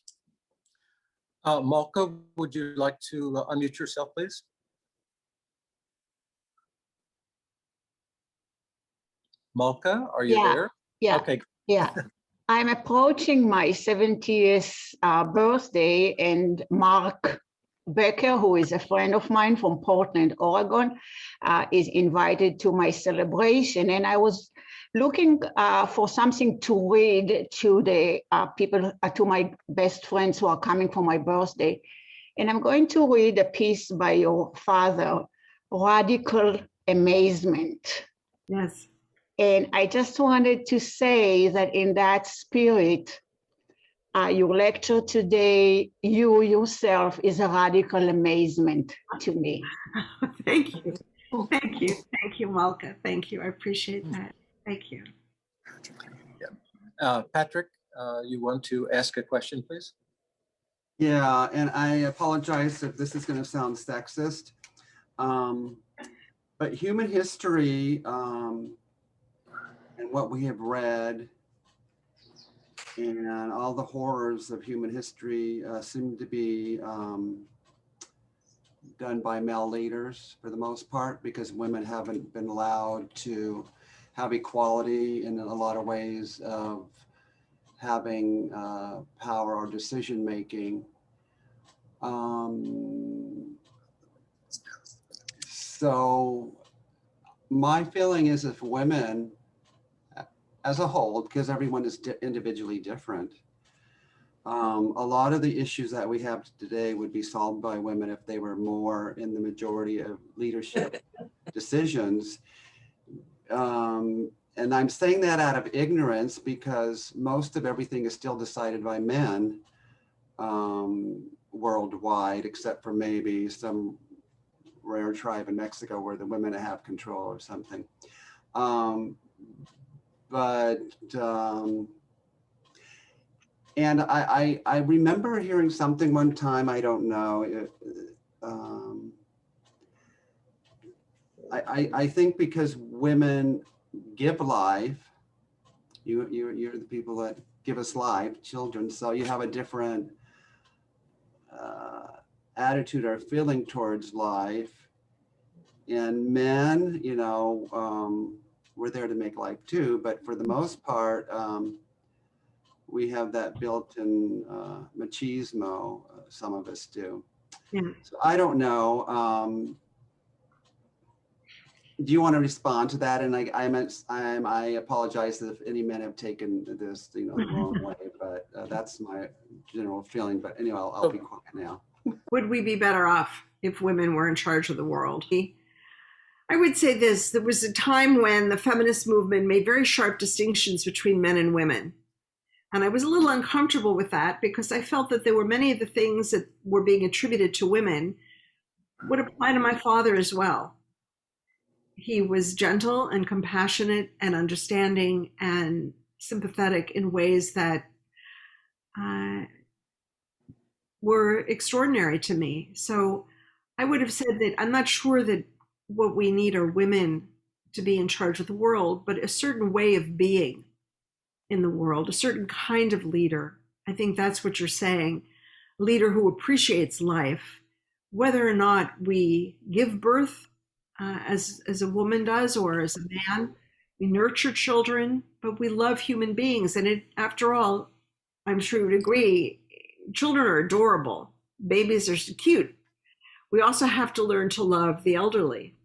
Malka, would you like to unmute yourself, please? Malka, are you there? Yeah. Okay. Yeah. I'm approaching my 70th birthday, and Mark Becker, who is a friend of mine from Portland, Oregon, is invited to my celebration. And I was looking for something to read to the people, to my best friends who are coming for my birthday. And I'm going to read a piece by your father, Radical Amazement. Yes. And I just wanted to say that in that spirit, your lecture today, you yourself, is a radical amazement to me. Thank you. Thank you. Thank you, Malka. Thank you. I appreciate that. Thank you. Patrick, you want to ask a question, please? Yeah, and I apologize if this is going to sound sexist, but human history and what we have read and all the horrors of human history seem to be done by male leaders for the most part, because women haven't been allowed to have equality in a lot of ways of having power or decision making. So my feeling is, if women as a whole, because everyone is individually different, a lot of the issues that we have today would be solved by women if they were more in the majority of leadership decisions. And I'm saying that out of ignorance, because most of everything is still decided by men. worldwide, except for maybe some rare tribe in Mexico where the women have control or something. And I remember hearing something one time, I don't know, I think because women give life, you're the people that give us life, children, so you have a different attitude or feeling towards life. And men, you know, we're there to make life too, but for the most part, we have that built-in machismo, some of us do. Yeah. So I don't know. Do you want to respond to that? And I apologize if any men have taken this, you know, the wrong way, but that's my general feeling. But anyway, I'll be quiet now. Would we be better off if women were in charge of the world? I would say this: there was a time when the feminist movement made very sharp distinctions between men and women. And I was a little uncomfortable with that because I felt that there were many of the things that were being attributed to women would apply to my father as well. He was gentle and compassionate and understanding and sympathetic in ways that were extraordinary to me. So I would have said that I'm not sure that what we need are women to be in charge of the world, but a certain way of being in the world, a certain kind of leader. I think that's what you're saying. A leader who appreciates life, whether or not we give birth as a woman does or as a man. We nurture children, but we love human beings. And after all, I'm sure you would agree, children are adorable. Babies are so cute. We also have to learn to love the elderly.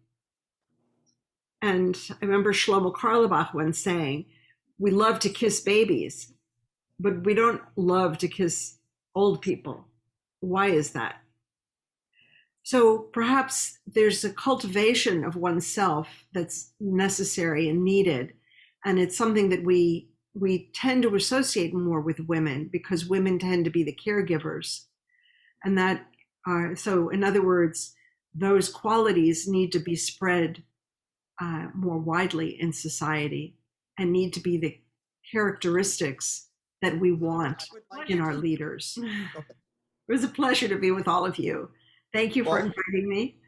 And I remember Shlomo Karlebach once saying, we love to kiss babies, but we don't love to kiss old people. Why is that? So perhaps there's a cultivation of oneself that's necessary and needed. And it's something that we tend to associate more with women because women tend to be the caregivers. And that, so in other words, those qualities need to be spread more widely in society and need to be the characteristics that we want in our leaders. It was a pleasure to be with all of you. Thank you for inviting me.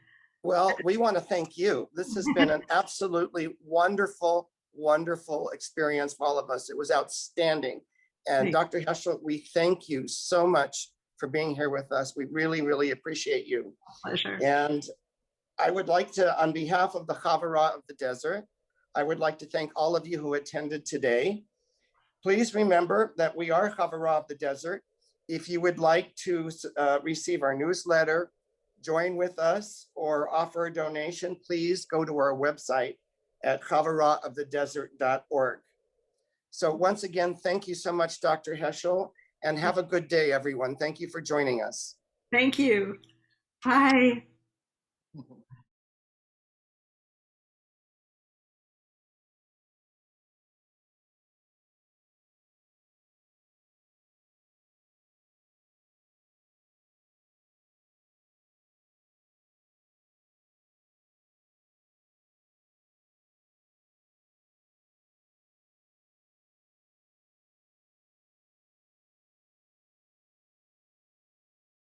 Well, we want to thank you. This has been an absolutely wonderful, wonderful experience for all of us. It was outstanding. And Dr. Heschel, we thank you so much for being here with us. We really, really appreciate you. Pleasure. And I would like to, on behalf of the Chavurah of the Desert, I would like to thank all of you who attended today. Please remember that we are Chavurah of the Desert. If you would like to receive our newsletter, join with us, or offer a donation, please go to our website at chavurahofthedesert.org. So once again, thank you so much, Dr. Heschel, and have a good day, everyone. Thank you for joining us. Thank you. Bye.